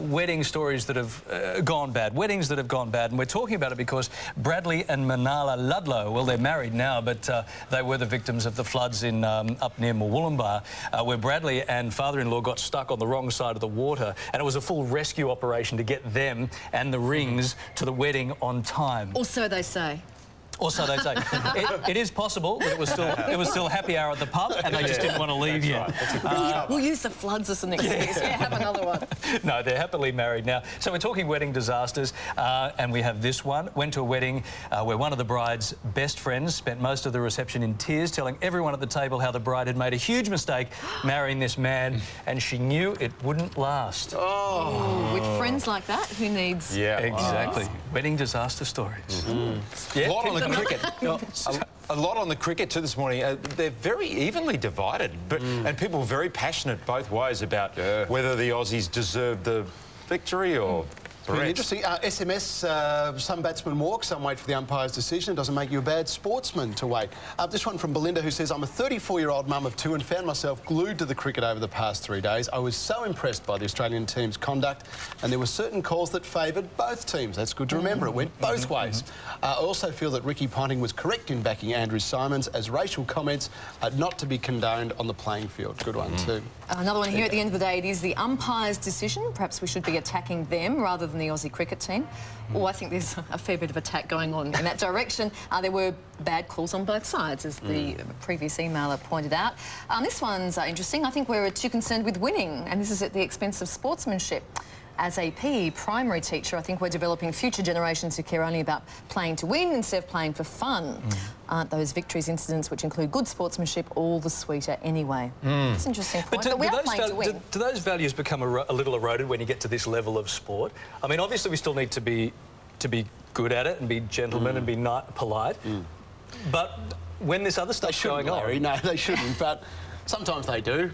wedding stories that have gone bad, weddings that have gone bad, and we're talking about it because Bradley and Manala Ludlow, well, they're married now, but they were the victims of the floods in up near Wollumbar, where Bradley and father-in-law got stuck on the wrong side of the water, and it was a full rescue operation to get them and the rings to the wedding on time. Or so they say. Or so they say. It is possible that it was still happy hour at the pub and they just didn't want to leave yet. We'll use the floods as an excuse. Yeah, have another one. No, they're happily married now. So we're talking wedding disasters, and we have this one. Went to a wedding where one of the bride's best friends spent most of the reception in tears, telling everyone at the table how the bride had made a huge mistake marrying this man, and she knew it wouldn't last. Oh, with friends like that, who needs... Yeah, exactly. Wedding disaster stories. Yeah, a lot on the cricket. A lot on the cricket too this morning. They're very evenly divided, and people very passionate both ways about whether the Aussies deserve the victory or Pretty interesting. SMS, some batsmen walk, some wait for the umpire's decision. It doesn't make you a bad sportsman to wait. This one from Belinda, who says, I'm a 34-year-old mum of 2 and found myself glued to the cricket over the past 3 days. I was so impressed by the Australian team's conduct, and there were certain calls that favoured both teams. That's good to remember. It went both ways. I also feel that Ricky Ponting was correct in backing Andrew Symonds, as racial comments are not to be condoned on the playing field. Good one too. Another one here. At the end of the day, it is the umpire's decision. Perhaps we should be attacking them rather than the Aussie cricket team. Well, I think there's a fair bit of attack going on in that direction. There were bad calls on both sides, as the previous emailer pointed out. This one's interesting. I think we're too concerned with winning, and this is at the expense of sportsmanship. As a PE primary teacher, I think we're developing future generations who care only about playing to win instead of playing for fun. Aren't those victories incidents, which include good sportsmanship, all the sweeter anyway? It's an interesting point, but we are playing to win. Do those values become a little eroded when you get to this level of sport? I mean, obviously we still need to be good at it and be gentlemen and be polite, but when this other stuff's going on... No, they shouldn't, but... Sometimes they do.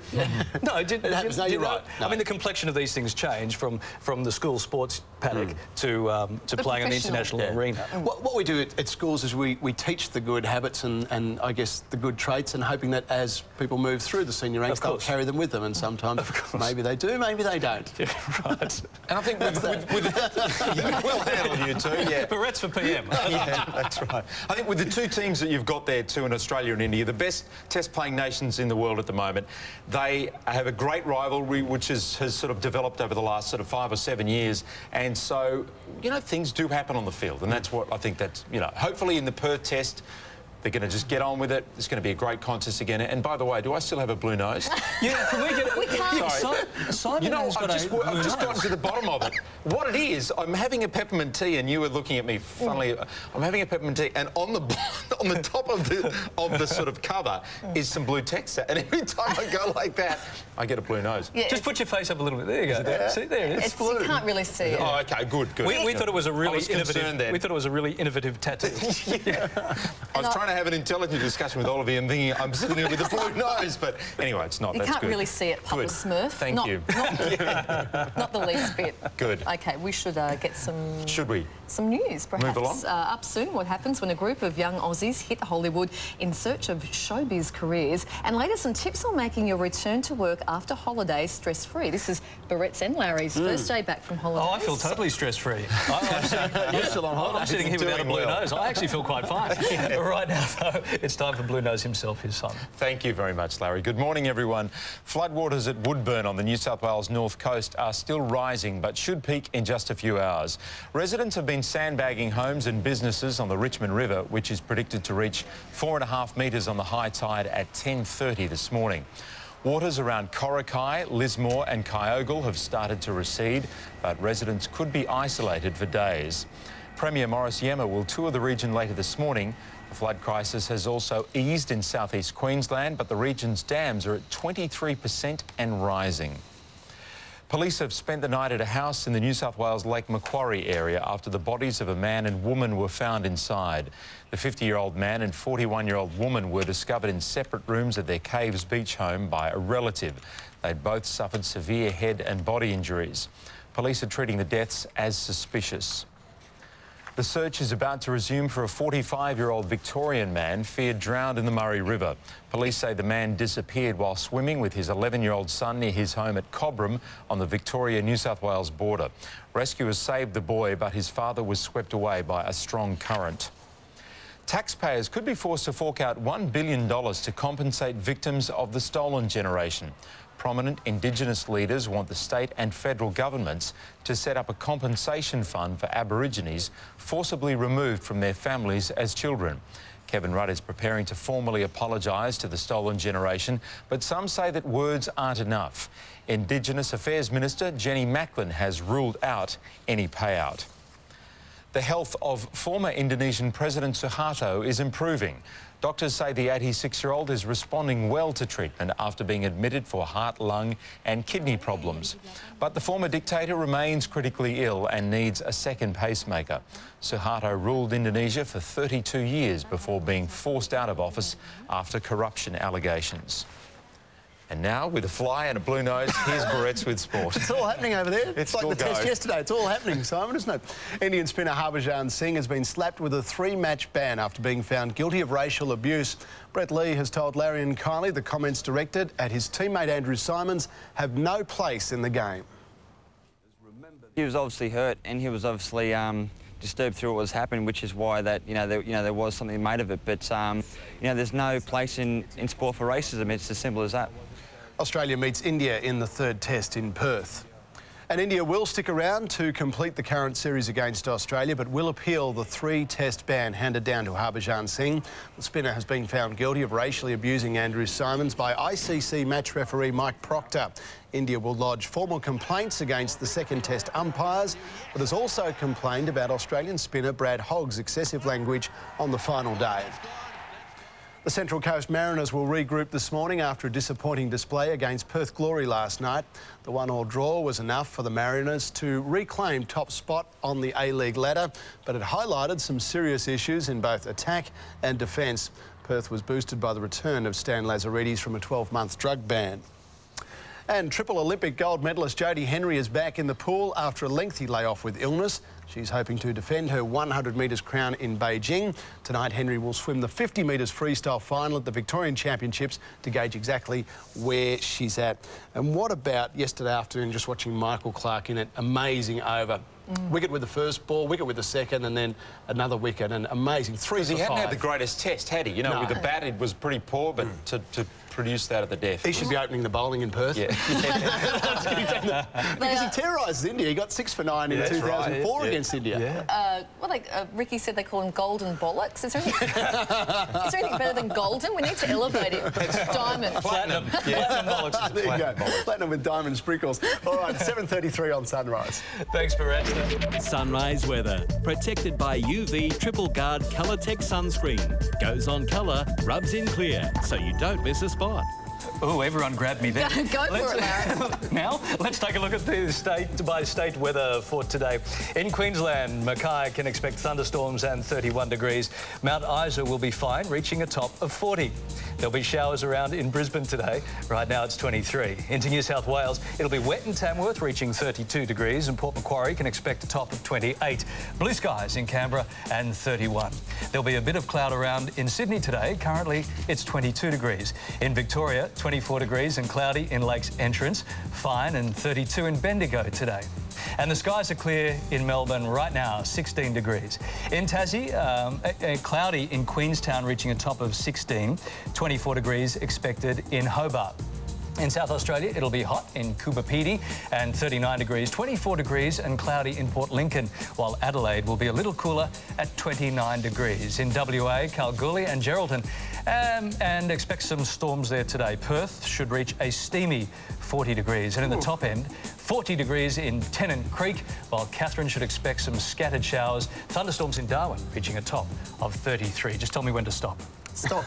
No, you're right. No. I mean, the complexion of these things change from the school sports paddock to playing on the international arena. What we do at schools is we teach the good habits and I guess the good traits, and hoping that as people move through the senior ranks, they'll carry them with them. And sometimes maybe they do, maybe they don't. Yeah, right. And I think we'll handle you two. Yeah. Beretta's for PM. Yeah, that's right. I think with the two teams that you've got there too, in Australia and India, the best test-playing nations in the world at the moment, they have a great rivalry which has sort of developed over the last sort of 5 or 7 years, and so, you know, things do happen on the field, and that's what I think that's, you know, hopefully in the Perth test they're going to just get on with it. It's going to be a great contest again. And by the way, do I still have a blue nose? Yeah, can we get it? We can't. Simon, you know, I've just gotten to the bottom of it. What it is, I'm having a peppermint tea, and you were looking at me funnily. I'm having a peppermint tea, and on the top of the sort of cover is some blue text. And every time I go like that, I get a blue nose. Yeah, just put your face up a little bit. There you go. There? See, there it is. It's blue. You can't really see it. Oh, okay, good. We thought it was a really innovative. Then. We thought it was a really innovative tattoo. Yeah. I was trying to have an intelligent discussion with all of you and thinking I'm sitting here with a blue nose, but anyway, it's not. You can't really see it, Papa Smurf. Thank you. Not the least bit. Good. Okay, we should get some... Should we? Some news, perhaps. Move along. Up soon, what happens when a group of young Aussies hit Hollywood in search of showbiz careers, and later some tips on making your return to work after holidays stress-free. This is Beretta's and Larry's first day back from holidays. Oh, I feel totally stress-free. You're still on holiday. I'm sitting here without a blue nose. I actually feel quite fine. Right now, though, it's time for Blue Nose himself, his son. Thank you very much, Larry. Good morning, everyone. Floodwaters at Woodburn on the New South Wales north coast are still rising, but should peak in just a few hours. Residents have been sandbagging homes and businesses on the Richmond River, which is predicted to reach 4.5 metres on the high tide at 10:30 this morning. Waters around Corrakai, Lismore and Kyogle have started to recede, but residents could be isolated for days. Premier Morris Yema will tour the region later this morning. The flood crisis has also eased in southeast Queensland, but the region's dams are at 23% and rising. Police have spent the night at a house in the New South Wales Lake Macquarie area after the bodies of a man and woman were found inside. The 50-year-old man and 41-year-old woman were discovered in separate rooms at their Caves Beach home by a relative. They'd both suffered severe head and body injuries. Police are treating the deaths as suspicious. The search is about to resume for a 45-year-old Victorian man feared drowned in the Murray River. Police say the man disappeared while swimming with his 11-year-old son near his home at Cobram on the Victoria-New South Wales border. Rescuers saved the boy, but his father was swept away by a strong current. Taxpayers could be forced to fork out $1 billion to compensate victims of the stolen generation. Prominent Indigenous leaders want the state and federal governments to set up a compensation fund for Aborigines forcibly removed from their families as children. Kevin Rudd is preparing to formally apologise to the stolen generation, but some say that words aren't enough. Indigenous Affairs Minister Jenny Macklin has ruled out any payout. The health of former Indonesian President Suharto is improving. Doctors say the 86-year-old is responding well to treatment after being admitted for heart, lung and kidney problems. But the former dictator remains critically ill and needs a second pacemaker. Suharto ruled Indonesia for 32 years before being forced out of office after corruption allegations. And now, with a fly and a blue nose, here's Beretts with sport. It's all happening over there. It's like all the test go. yesterday. It's all happening, Simon, isn't it? Indian spinner Harbhajan Singh has been slapped with a 3-match ban after being found guilty of racial abuse. Brett Lee has told Larry and Kylie the comments directed at his teammate Andrew Symonds have no place in the game. He was obviously hurt, and he was obviously disturbed through what was happening, which is why that there was something made of it. But there's no place in sport for racism. It's as simple as that. Australia meets India in the 3rd test in Perth. And India will stick around to complete the current series against Australia, but will appeal the 3-test ban handed down to Harbhajan Singh. The spinner has been found guilty of racially abusing Andrew Symonds by ICC match referee Mike Proctor. India will lodge formal complaints against the 2nd test umpires, but has also complained about Australian spinner Brad Hogg's excessive language on the final day. The Central Coast Mariners will regroup this morning after a disappointing display against Perth Glory last night. The 1-1 draw was enough for the Mariners to reclaim top spot on the A-League ladder, but it highlighted some serious issues in both attack and defence. Perth was boosted by the return of Stan Lazaridis from a 12-month drug ban. And triple Olympic gold medalist Jodie Henry is back in the pool after a lengthy layoff with illness. She's hoping to defend her 100 metres crown in Beijing. Tonight, Henry will swim the 50 metres freestyle final at the Victorian Championships to gauge exactly where she's at. And what about yesterday afternoon, just watching Michael Clarke in it? Amazing over. Wicket with the first ball, wicket with the second, and then another wicket, and amazing. 3 for 5. He hadn't had the greatest test, had he? You know, No. with the bat, it was pretty poor, but to produce that at the death. He should be opening the bowling in Perth. Yeah. Because he terrorises India. He got 6 for 9 in 2004 against India. Ricky said they call him golden bollocks. Is there anything better than golden? We need to elevate it. Diamond. Platinum. Platinum bollocks. There you go. Platinum with diamond sprinkles. All right, 7:33 on Sunrise. Thanks, Beretta. Sunrise weather. Protected by UV Triple Guard Colour Tech sunscreen. Goes on colour, rubs in clear, so you don't miss a spot. Oh, everyone grabbed me there. Go for it, Larry. Now, let's take a look at the state-by-state weather for today. In Queensland, Mackay can expect thunderstorms and 31 degrees. Mount Isa will be fine, reaching a top of 40. There'll be showers around in Brisbane today. Right now it's 23. Into New South Wales, it'll be wet in Tamworth, reaching 32 degrees, and Port Macquarie can expect a top of 28. Blue skies in Canberra and 31. There'll be a bit of cloud around in Sydney today. Currently, it's 22 degrees. In Victoria, 24 degrees and cloudy in Lakes Entrance. Fine and 32 in Bendigo today. And the skies are clear in Melbourne right now, 16 degrees. In Tassie, cloudy in Queenstown, reaching a top of 16. 24 degrees expected in Hobart. In South Australia, it'll be hot in Coopapedy and 39 degrees, 24 degrees and cloudy in Port Lincoln, while Adelaide will be a little cooler at 29 degrees. In WA, Kalgoorlie and Geraldton, and expect some storms there today. Perth should reach a steamy 40 degrees, and in the top end, 40 degrees in Tennant Creek, while Katherine should expect some scattered showers. Thunderstorms in Darwin, reaching a top of 33. Just tell me when to stop. Stop.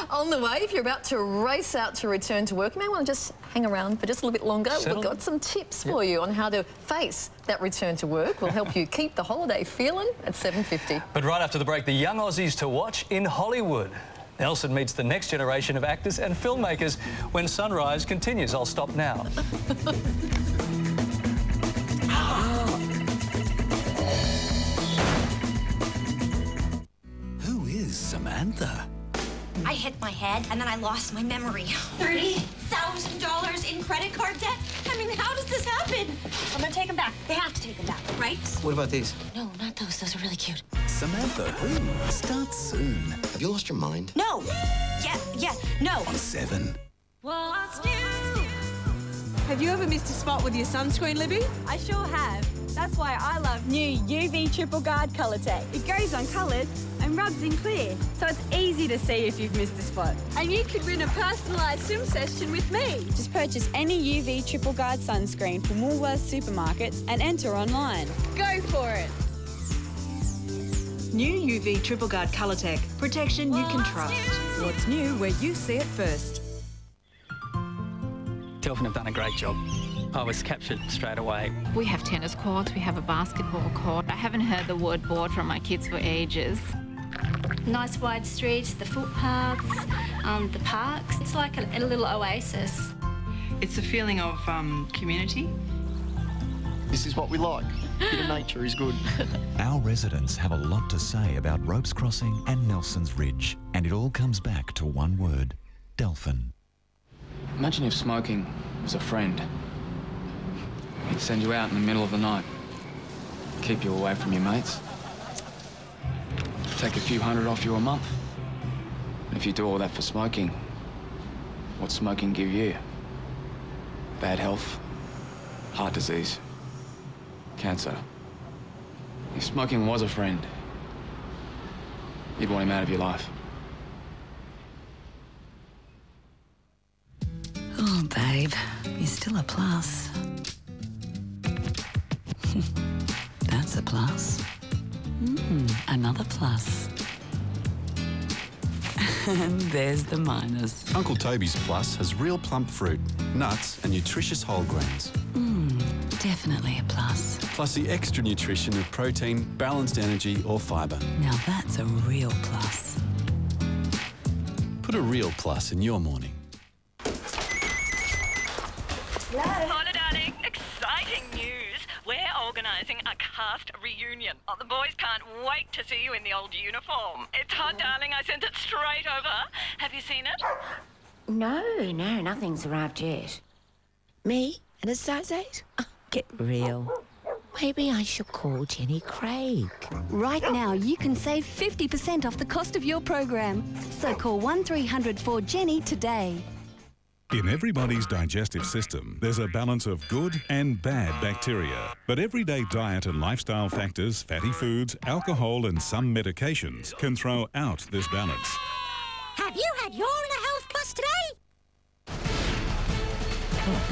On the way, if you're about to race out to return to work, you may want to just hang around for just a little bit longer. We've got some tips for you on how to face that return to work. We'll help you keep the holiday feeling at 7:50. But right after the break, the young Aussies to watch in Hollywood. Nelson meets the next generation of actors and filmmakers when Sunrise continues. I'll stop now. Samantha. I hit my head and then I lost my memory. $30,000 in credit card debt? I mean, how does this happen? I'm gonna take them back. They have to take them back, right? What about these? No, not those. Those are really cute. Samantha Who starts soon. Have you lost your mind? No. Yeah, no. On 7. What's new? Have you ever missed a spot with your sunscreen, Libby? I sure have. That's why I love new UV Triple Guard Colour Tech. It goes uncoloured and rubs in clear, so it's easy to see if you've missed a spot. And you could win a personalised swim session with me. Just purchase any UV Triple Guard sunscreen from Woolworths supermarkets and enter online. Go for it. New UV Triple Guard Colour Tech. Protection you can trust. What's new where you see it first. Telfin have done a great job. I was captured straight away. We have tennis courts, we have a basketball court. I haven't heard the word board from my kids for ages. Nice wide streets, the footpaths, the parks. It's like a little oasis. It's a feeling of community. This is what we like. A bit of nature is good. Our residents have a lot to say about Ropes Crossing and Nelson's Ridge, and it all comes back to one word: Delphin. Imagine if smoking was a friend. He'd send you out in the middle of the night, keep you away from your mates, take a few hundred off you a month. And if you do all that for smoking, what's smoking give you? Bad health, heart disease, cancer. If smoking was a friend, you'd want him out of your life. Oh, babe, you're still a plus. That's a plus. Another plus. And there's the minus. Uncle Toby's Plus has real plump fruit, nuts and nutritious whole grains. Definitely a plus. Plus the extra nutrition of protein, balanced energy or fibre. Now that's a real plus. Put a real plus in your morning. Hi, darling. Exciting news. We're organising a cast reunion. Oh, the boys can't wait to see you in the old uniform. It's hot, darling. I sent it straight over. Have you seen it? No, nothing's arrived yet. Me? An associate? Oh, get real. Maybe I should call Jenny Craig. Right now, you can save 50% off the cost of your program. So call 1300 4JENNY today. In everybody's digestive system, there's a balance of good and bad bacteria. But everyday diet and lifestyle factors, fatty foods, alcohol and some medications can throw out this balance. Have you had your Inner Health Plus today?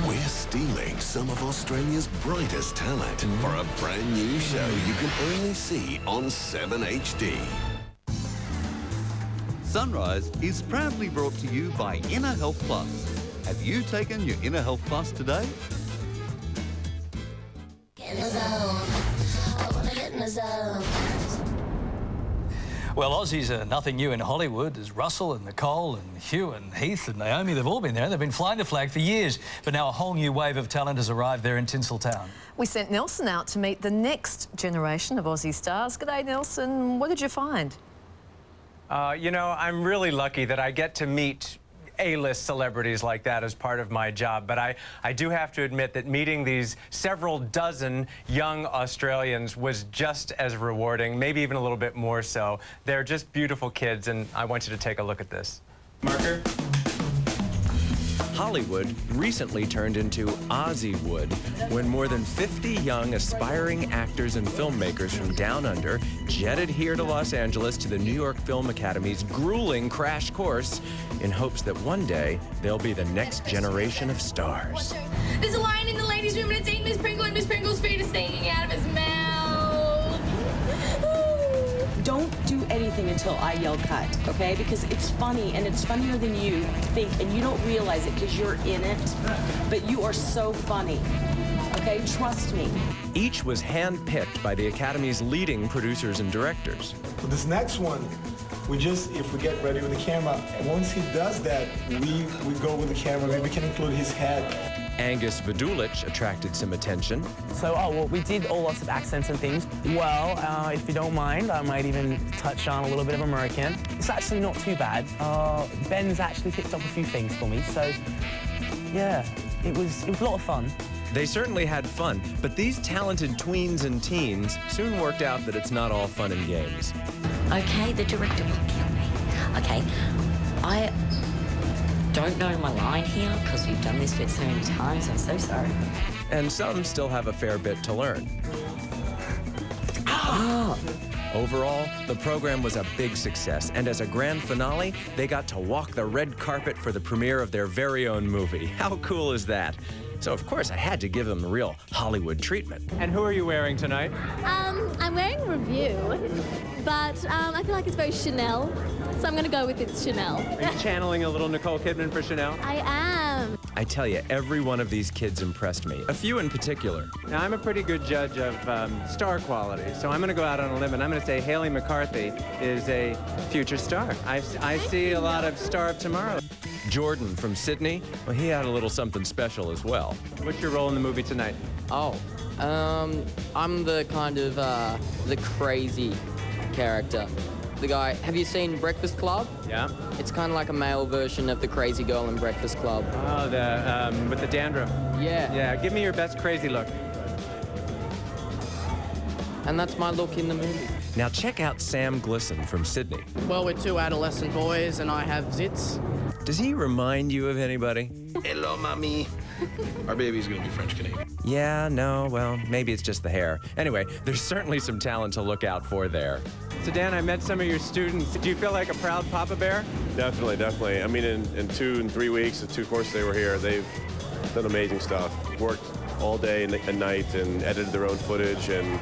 We're stealing some of Australia's brightest talent for a brand new show you can only see on 7HD. Sunrise is proudly brought to you by Inner Health Plus. Have you taken your Inner Health Plus today? Get in the zone. I want to get in the zone. Well, Aussies are nothing new in Hollywood. There's Russell and Nicole and Hugh and Heath and Naomi. They've all been there. They've been flying the flag for years. But now a whole new wave of talent has arrived there in Tinseltown. We sent Nelson out to meet the next generation of Aussie stars. G'day, Nelson. What did you find? You know, I'm really lucky that I get to meet A-list celebrities like that as part of my job, but I do have to admit that meeting these several dozen young Australians was just as rewarding, maybe even a little bit more so. They're just beautiful kids, and I want you to take a look at this. Marker. Hollywood recently turned into Aussiewood when more than 50 young aspiring actors and filmmakers from down under jetted here to Los Angeles to the New York Film Academy's grueling crash course in hopes that one day they'll be the next generation of stars. There's a lion in the ladies' room and it's eating Miss Pringle and Miss Pringle's feet are sticking out of his mouth. Don't do anything until I yell cut, okay? Because it's funny, and it's funnier than you think, and you don't realize it because you're in it, but you are so funny, okay? Trust me. Each was handpicked by the Academy's leading producers and directors. For this next one, if we get ready with the camera, and once he does that, we go with the camera, maybe we can include his head. Angus Vidulich attracted some attention. So, well, we did all lots of accents and things. Well, if you don't mind, I might even touch on a little bit of American. It's actually not too bad. Ben's actually picked up a few things for me, so, yeah, it was a lot of fun. They certainly had fun, but these talented tweens and teens soon worked out that it's not all fun and games. Okay, the director will kill me. Okay, I don't know my line here because we've done this bit so many times. I'm so sorry. And some still have a fair bit to learn. Overall, the program was a big success, and as a grand finale, they got to walk the red carpet for the premiere of their very own movie. How cool is that? So, of course, I had to give them the real Hollywood treatment. And who are you wearing tonight? I'm wearing Review, but I feel like it's very Chanel, so I'm going to go with it's Chanel. Are you channeling a little Nicole Kidman for Chanel? I am. I tell you, every one of these kids impressed me, a few in particular. Now, I'm a pretty good judge of star quality, so I'm going to go out on a limb, and I'm going to say Haley McCarthy is a future star. I see a lot of Star of Tomorrow. Jordan from Sydney, well, he had a little something special as well. What's your role in the movie tonight? Oh, I'm the kind of, the crazy character. The guy, have you seen Breakfast Club? Yeah. It's kind of like a male version of the crazy girl in Breakfast Club. Oh, with the dandruff. Yeah. Yeah, give me your best crazy look. And that's my look in the movie. Now check out Sam Glisson from Sydney. Well, we're two adolescent boys and I have zits. Does he remind you of anybody? Hello, mommy. Our baby's gonna be French-Canadian. Yeah, no, well, maybe it's just the hair. Anyway, there's certainly some talent to look out for there. So, Dan, I met some of your students. Do you feel like a proud Papa Bear? Definitely, definitely. I mean, in 2 and 3 weeks, the 2 courses they were here, they've done amazing stuff. Worked all day and night and edited their own footage, and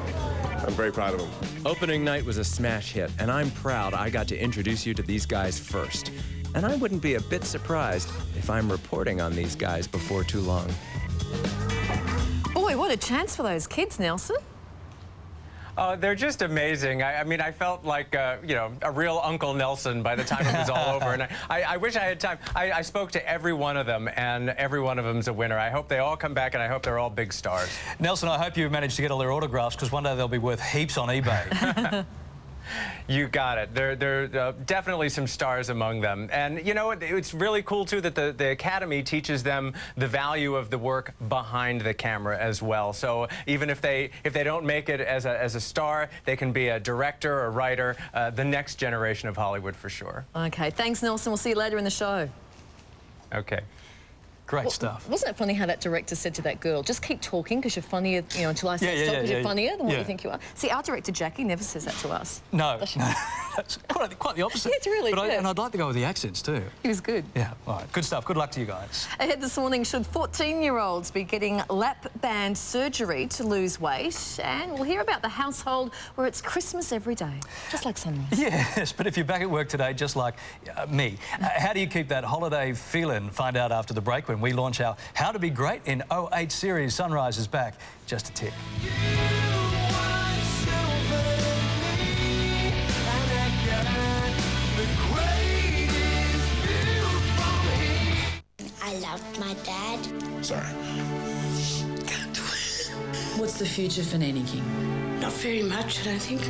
I'm very proud of them. Opening night was a smash hit, and I'm proud I got to introduce you to these guys first. And I wouldn't be a bit surprised if I'm reporting on these guys before too long. Boy, what a chance for those kids, Nelson. They're just amazing. I mean, I felt like, you know, a real Uncle Nelson by the time it was all over. And I wish I had time. I spoke to every one of them, and every one of them's a winner. I hope they all come back, and I hope they're all big stars. Nelson, I hope you managed to get all their autographs, because one day they'll be worth heaps on eBay. You got it. There are definitely some stars among them. And, you know, it's really cool, too, that the Academy teaches them the value of the work behind the camera as well. So even if they don't make it as a star, they can be a director, a writer, the next generation of Hollywood for sure. OK, thanks, Nelson. We'll see you later in the show. OK. Great stuff. Wasn't it funny how that director said to that girl, just keep talking because you're funnier, you know, until I say stop because you're funnier than what you think you are. See, our director, Jackie, never says that to us. No, that's quite the opposite. Yeah, it's really good. And I'd like to go with the accents too. He was good. Yeah, all right, good stuff. Good luck to you guys. Ahead this morning, should 14-year-olds be getting lap band surgery to lose weight? And we'll hear about the household where it's Christmas every day, just like Sunrise. Yes, but if you're back at work today, just like me, how do you keep that holiday feeling? Find out after the break when we launch our How to Be Great in 08 series. Sunrise is back. Just a tick. I loved my dad. Sorry. Can't do it. What's the future for Nanny King? Not very much, I don't think.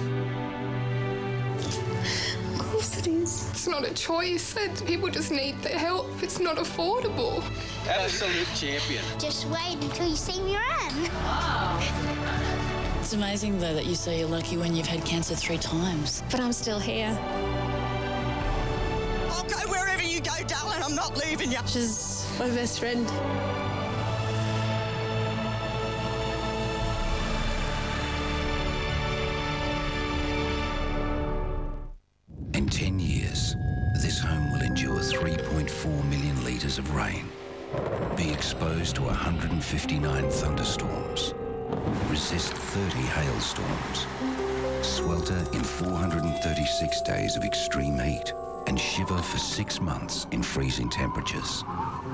Of course it is. It's not a choice. People just need the help. It's not affordable. Absolute champion. Just wait until you see me run. It's amazing, though, that you say you're lucky when you've had cancer 3 times. But I'm still here. I'll go wherever you go, darling. I'm not leaving you. She's my best friend. In 10 years, this home will endure 3.4 million litres of rain, be exposed to 159 thunderstorms, resist 30 hailstorms, swelter in 436 days of extreme heat, and shiver for 6 months in freezing temperatures,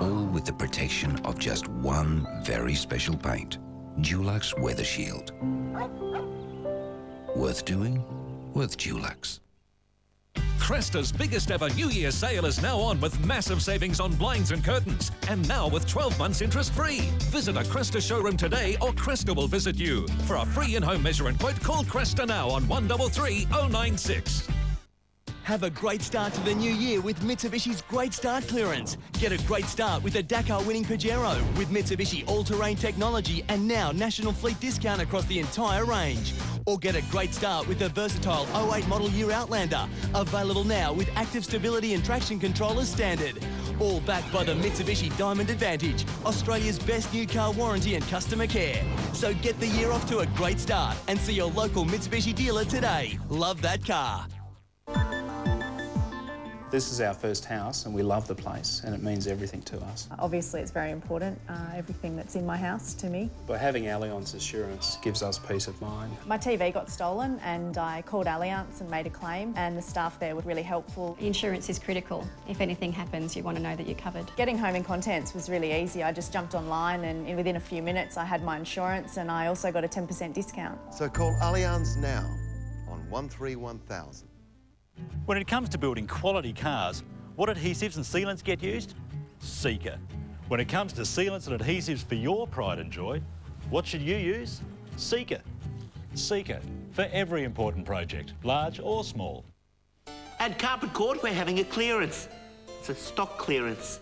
all with the protection of just one very special paint, Dulux Weather Shield. Worth doing? Worth Dulux. Cresta's biggest ever New Year sale is now on with massive savings on blinds and curtains. And now with 12 months interest-free. Visit a Cresta showroom today or Cresta will visit you. For a free in-home measurement quote, call Cresta now on 133 096. Have a great start to the new year with Mitsubishi's Great Start clearance. Get a great start with a Dakar-winning Pajero with Mitsubishi all-terrain technology and now national fleet discount across the entire range. Or get a great start with the versatile 08 model year Outlander, available now with active stability and traction control as standard. All backed by the Mitsubishi Diamond Advantage, Australia's best new car warranty and customer care. So get the year off to a great start and see your local Mitsubishi dealer today. Love that car. This is our first house and we love the place and it means everything to us. Obviously it's very important, everything that's in my house to me. By having Allianz Assurance gives us peace of mind. My TV got stolen and I called Allianz and made a claim, and the staff there were really helpful. Insurance is critical. If anything happens, you want to know that you're covered. Getting home and contents was really easy. I just jumped online and within a few minutes I had my insurance, and I also got a 10% discount. So call Allianz now on 131,000. When it comes to building quality cars, what adhesives and sealants get used? Seeker. When it comes to sealants and adhesives for your pride and joy, what should you use? Seeker. Seeker, for every important project, large or small. At Carpet Court, we're having a clearance. It's a stock clearance.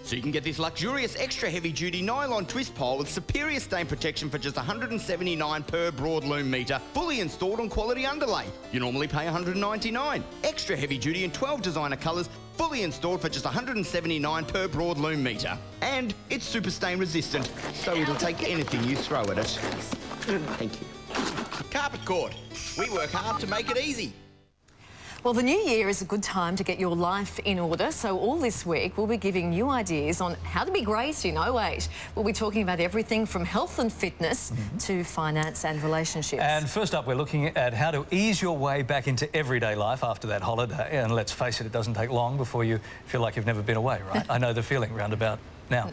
So you can get this luxurious extra heavy duty nylon twist pole with superior stain protection for just $179 per broad loom metre, fully installed on quality underlay. You normally pay $199. Extra heavy duty in 12 designer colours, fully installed for just $179 per broad loom metre. And it's super stain resistant, so it'll take anything you throw at it. Thank you. Carpet Court. We work hard to make it easy. Well, the new year is a good time to get your life in order, so all this week we'll be giving you ideas on how to be great in 08. We'll be talking about everything from health and fitness to finance and relationships. And first up, we're looking at how to ease your way back into everyday life after that holiday. And let's face it, it doesn't take long before you feel like you've never been away, right? I know the feeling roundabout now.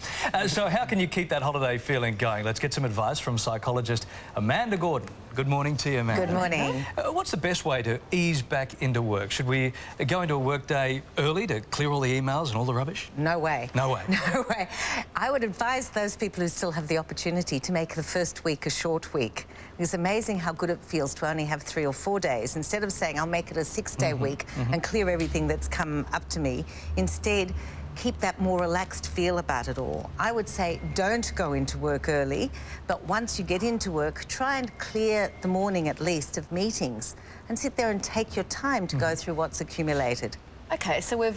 So how can you keep that holiday feeling going? Let's get some advice from psychologist Amanda Gordon. Good morning to you, Amanda. Good morning. What's the best way to ease back into work? Should we go into a work day early to clear all the emails and all the rubbish? No way. No way. No way. I would advise those people who still have the opportunity to make the first week a short week. It's amazing how good it feels to only have 3 or 4 days. Instead of saying, I'll make it a 6-day week and clear everything that's come up to me, instead, keep that more relaxed feel about it all. I would say don't go into work early, but once you get into work, try and clear the morning at least of meetings and sit there and take your time to go through what's accumulated. OK, so we're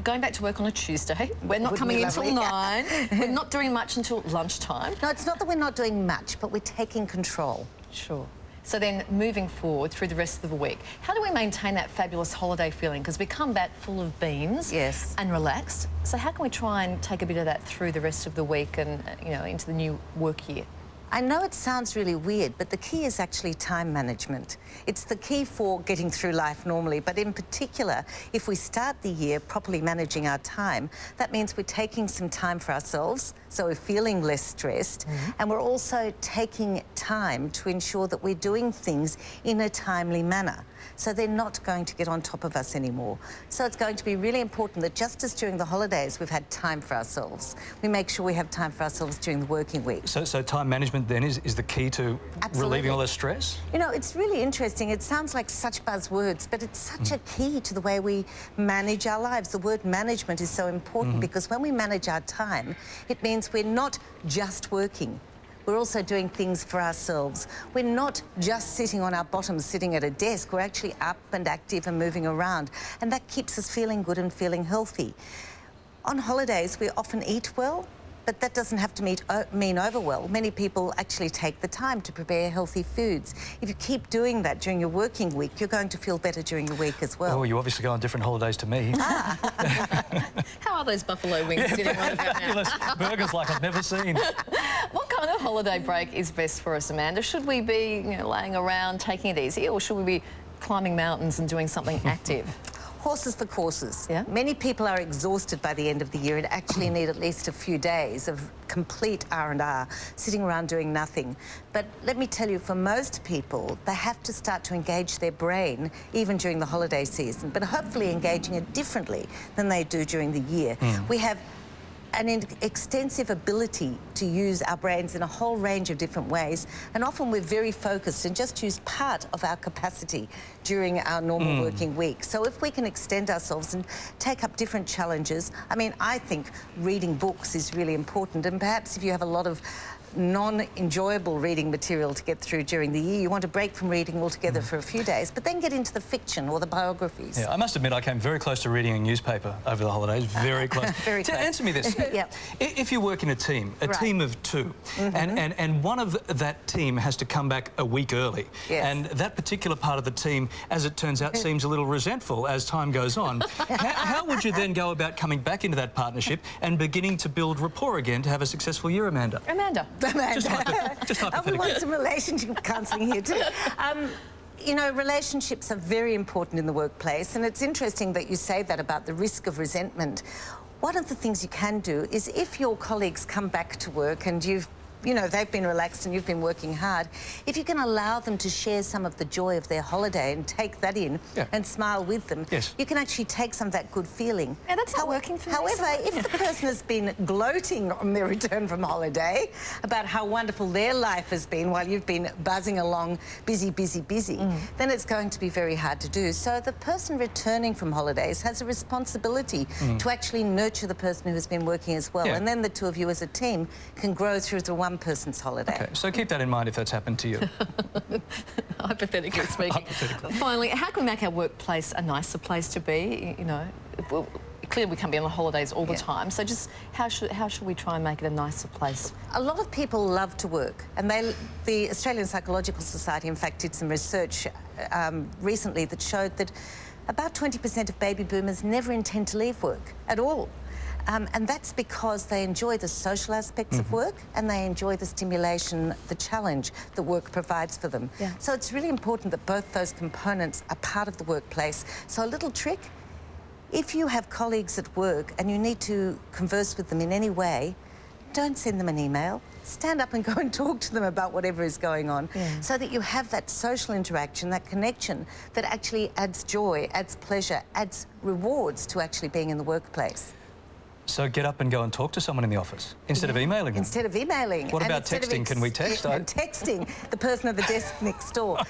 going back to work on a Tuesday. We're not coming in till 9. We're not doing much until lunchtime. No, it's not that we're not doing much, but we're taking control. Sure. So then, moving forward through the rest of the week, how do we maintain that fabulous holiday feeling? Because we come back full of beans and relaxed. So how can we try and take a bit of that through the rest of the week and, you know, into the new work year? I know it sounds really weird, but the key is actually time management. It's the key for getting through life normally, but in particular, if we start the year properly managing our time, that means we're taking some time for ourselves, so we're feeling less stressed, and we're also taking time to ensure that we're doing things in a timely manner. So they're not going to get on top of us anymore. So it's going to be really important that just as during the holidays we've had time for ourselves, we make sure we have time for ourselves during the working week. So time management then is the key to relieving all the stress? You know, it's really interesting. It sounds like such buzzwords, but it's such a key to the way we manage our lives. The word management is so important because when we manage our time, it means we're not just working. We're also doing things for ourselves. We're not just sitting on our bottoms, sitting at a desk. We're actually up and active and moving around. And that keeps us feeling good and feeling healthy. On holidays, we often eat well, but that doesn't have to mean over well. Many people actually take the time to prepare healthy foods. If you keep doing that during your working week, you're going to feel better during your week as well. Oh, you obviously go on different holidays to me. How are those buffalo wings sitting on fabulous burgers like I've never seen. What kind of holiday break is best for us, Amanda? Should we be, you know, laying around, taking it easy, or should we be climbing mountains and doing something active? Horses for courses. Yeah. Many people are exhausted by the end of the year and actually need at least a few days of complete R&R, sitting around doing nothing. But let me tell you, for most people, they have to start to engage their brain even during the holiday season, but hopefully engaging it differently than they do during the year. We have an extensive ability to use our brains in a whole range of different ways, and often we're very focused and just use part of our capacity during our normal working week. So if we can extend ourselves and take up different challenges, I mean, I think reading books is really important, and perhaps if you have a lot of non-enjoyable reading material to get through during the year. You want a break from reading altogether for a few days, but then get into the fiction or the biographies. Yeah, I must admit I came very close to reading a newspaper over the holidays. Very close. Very close. Answer me this. Yep. If you work in a team of two, and one of that team has to come back a week early, and that particular part of the team, as it turns out, seems a little resentful as time goes on, how would you then go about coming back into that partnership and beginning to build rapport again to have a successful year, Amanda? Amanda. Just hypothetically. We want some relationship counselling here too. You know, relationships are very important in the workplace, and it's interesting that you say that about the risk of resentment. One of the things you can do is if your colleagues come back to work and they've been relaxed and you've been working hard, if you can allow them to share some of the joy of their holiday and take that in and smile with them, you can actually take some of that good feeling. Yeah, that's not working for me. However, if the person has been gloating on their return from holiday about how wonderful their life has been while you've been buzzing along, busy, then it's going to be very hard to do. So the person returning from holidays has a responsibility to actually nurture the person who has been working as well. And then the two of you as a team can grow through the one person's holiday. Okay, so keep that in mind if that's happened to you. Hypothetically speaking. Finally, how can we make our workplace a nicer place to be? You know, clearly we can't be on holidays all the time, so just how should we try and make it a nicer place? A lot of people love to work, and the Australian Psychological Society, in fact, did some research recently that showed that about 20% of baby boomers never intend to leave work at all. And that's because they enjoy the social aspects of work and they enjoy the stimulation, the challenge that work provides for them. So it's really important that both those components are part of the workplace. So a little trick, if you have colleagues at work and you need to converse with them in any way, don't send them an email. Stand up and go and talk to them about whatever is going on so that you have that social interaction, that connection that actually adds joy, adds pleasure, adds rewards to actually being in the workplace. So get up and go and talk to someone in the office instead of emailing them. Instead of emailing. What about texting? Can we text? Texting the person at the desk next door.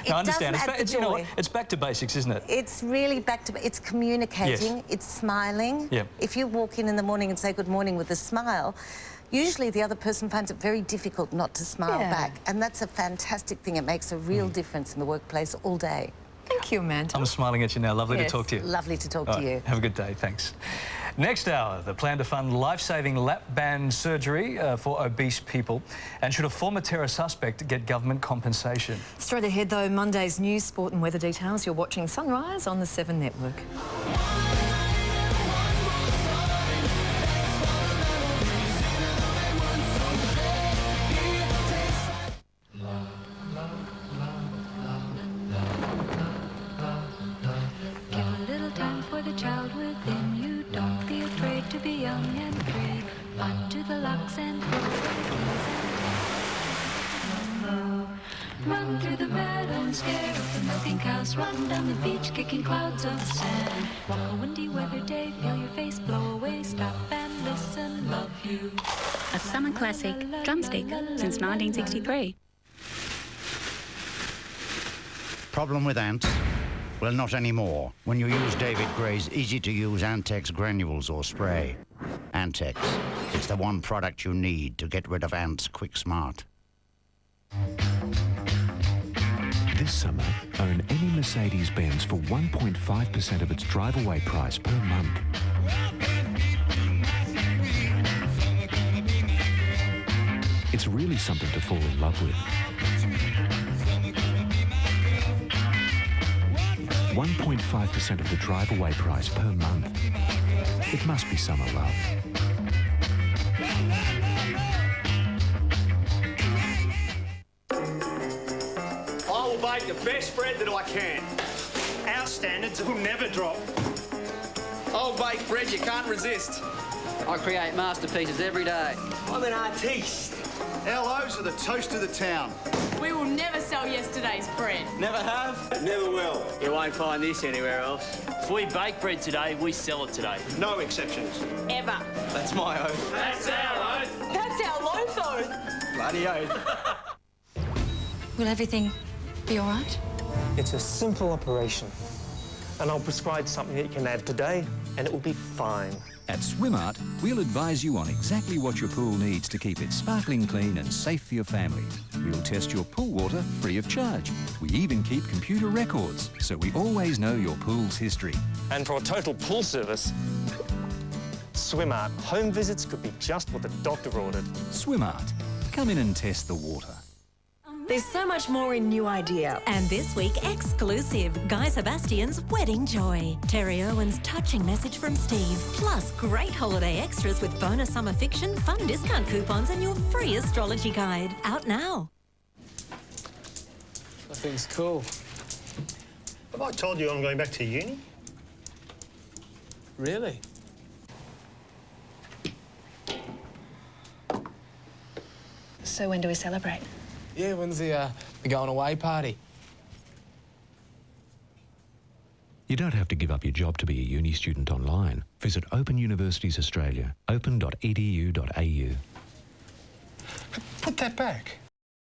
I understand. It's back to basics, isn't it? It's really back to... It's communicating. It's smiling. If you walk in the morning and say good morning with a smile, usually the other person finds it very difficult not to smile back. And that's a fantastic thing. It makes a real difference in the workplace all day. Thank you, Amanda. I'm smiling at you now. Lovely to talk to you. Lovely to talk to you. Have a good day. Thanks. Next hour, the plan to fund life-saving lap band surgery for obese people. And should a former terror suspect get government compensation? Straight ahead, though, Monday's news, sport and weather details. You're watching Sunrise on the 7 Network. Child within you, don't be afraid to be young and free. On to the locks and run through the meadow and scare off the milking cows. Run down the beach, kicking clouds of sand. Walk a windy weather day, feel your face blow away. Stop and listen, love you. A summer classic, Drumstick, since 1963. Problem with ants? Well, not anymore, when you use David Gray's easy-to-use Antex granules or spray. Antex, it's the one product you need to get rid of ants quick smart. This summer, own any Mercedes-Benz for 1.5% of its drive-away price per month. It's really something to fall in love with. 1.5% of the drive-away price per month. It must be summer love. I will bake the best bread that I can. Our standards will never drop. I'll bake bread you can't resist. I create masterpieces every day. I'm an artiste. Our loaves are the toast of the town. We will never sell yesterday's bread. Never have, never will. You won't find this anywhere else. If we bake bread today, we sell it today. No exceptions. Ever. That's my oath. That's our oath. That's our loaf oath. Bloody oath. Will everything be all right? It's a simple operation, and I'll prescribe something that you can add today, and it will be fine. At Swimart, we'll advise you on exactly what your pool needs to keep it sparkling clean and safe for your family. We'll test your pool water free of charge. We even keep computer records, so we always know your pool's history. And for a total pool service, Swimart, home visits could be just what the doctor ordered. Swimart, come in and test the water. There's so much more in New Idea. And this week, exclusive, Guy Sebastian's Wedding Joy. Terry Irwin's touching message from Steve. Plus, great holiday extras with bonus summer fiction, fun discount coupons and your free astrology guide. Out now. That thing's cool. Have I told you I'm going back to uni? Really? So when do we celebrate? Yeah, when's the going away party? You don't have to give up your job to be a uni student online. Visit Open Universities Australia, open.edu.au. Put that back.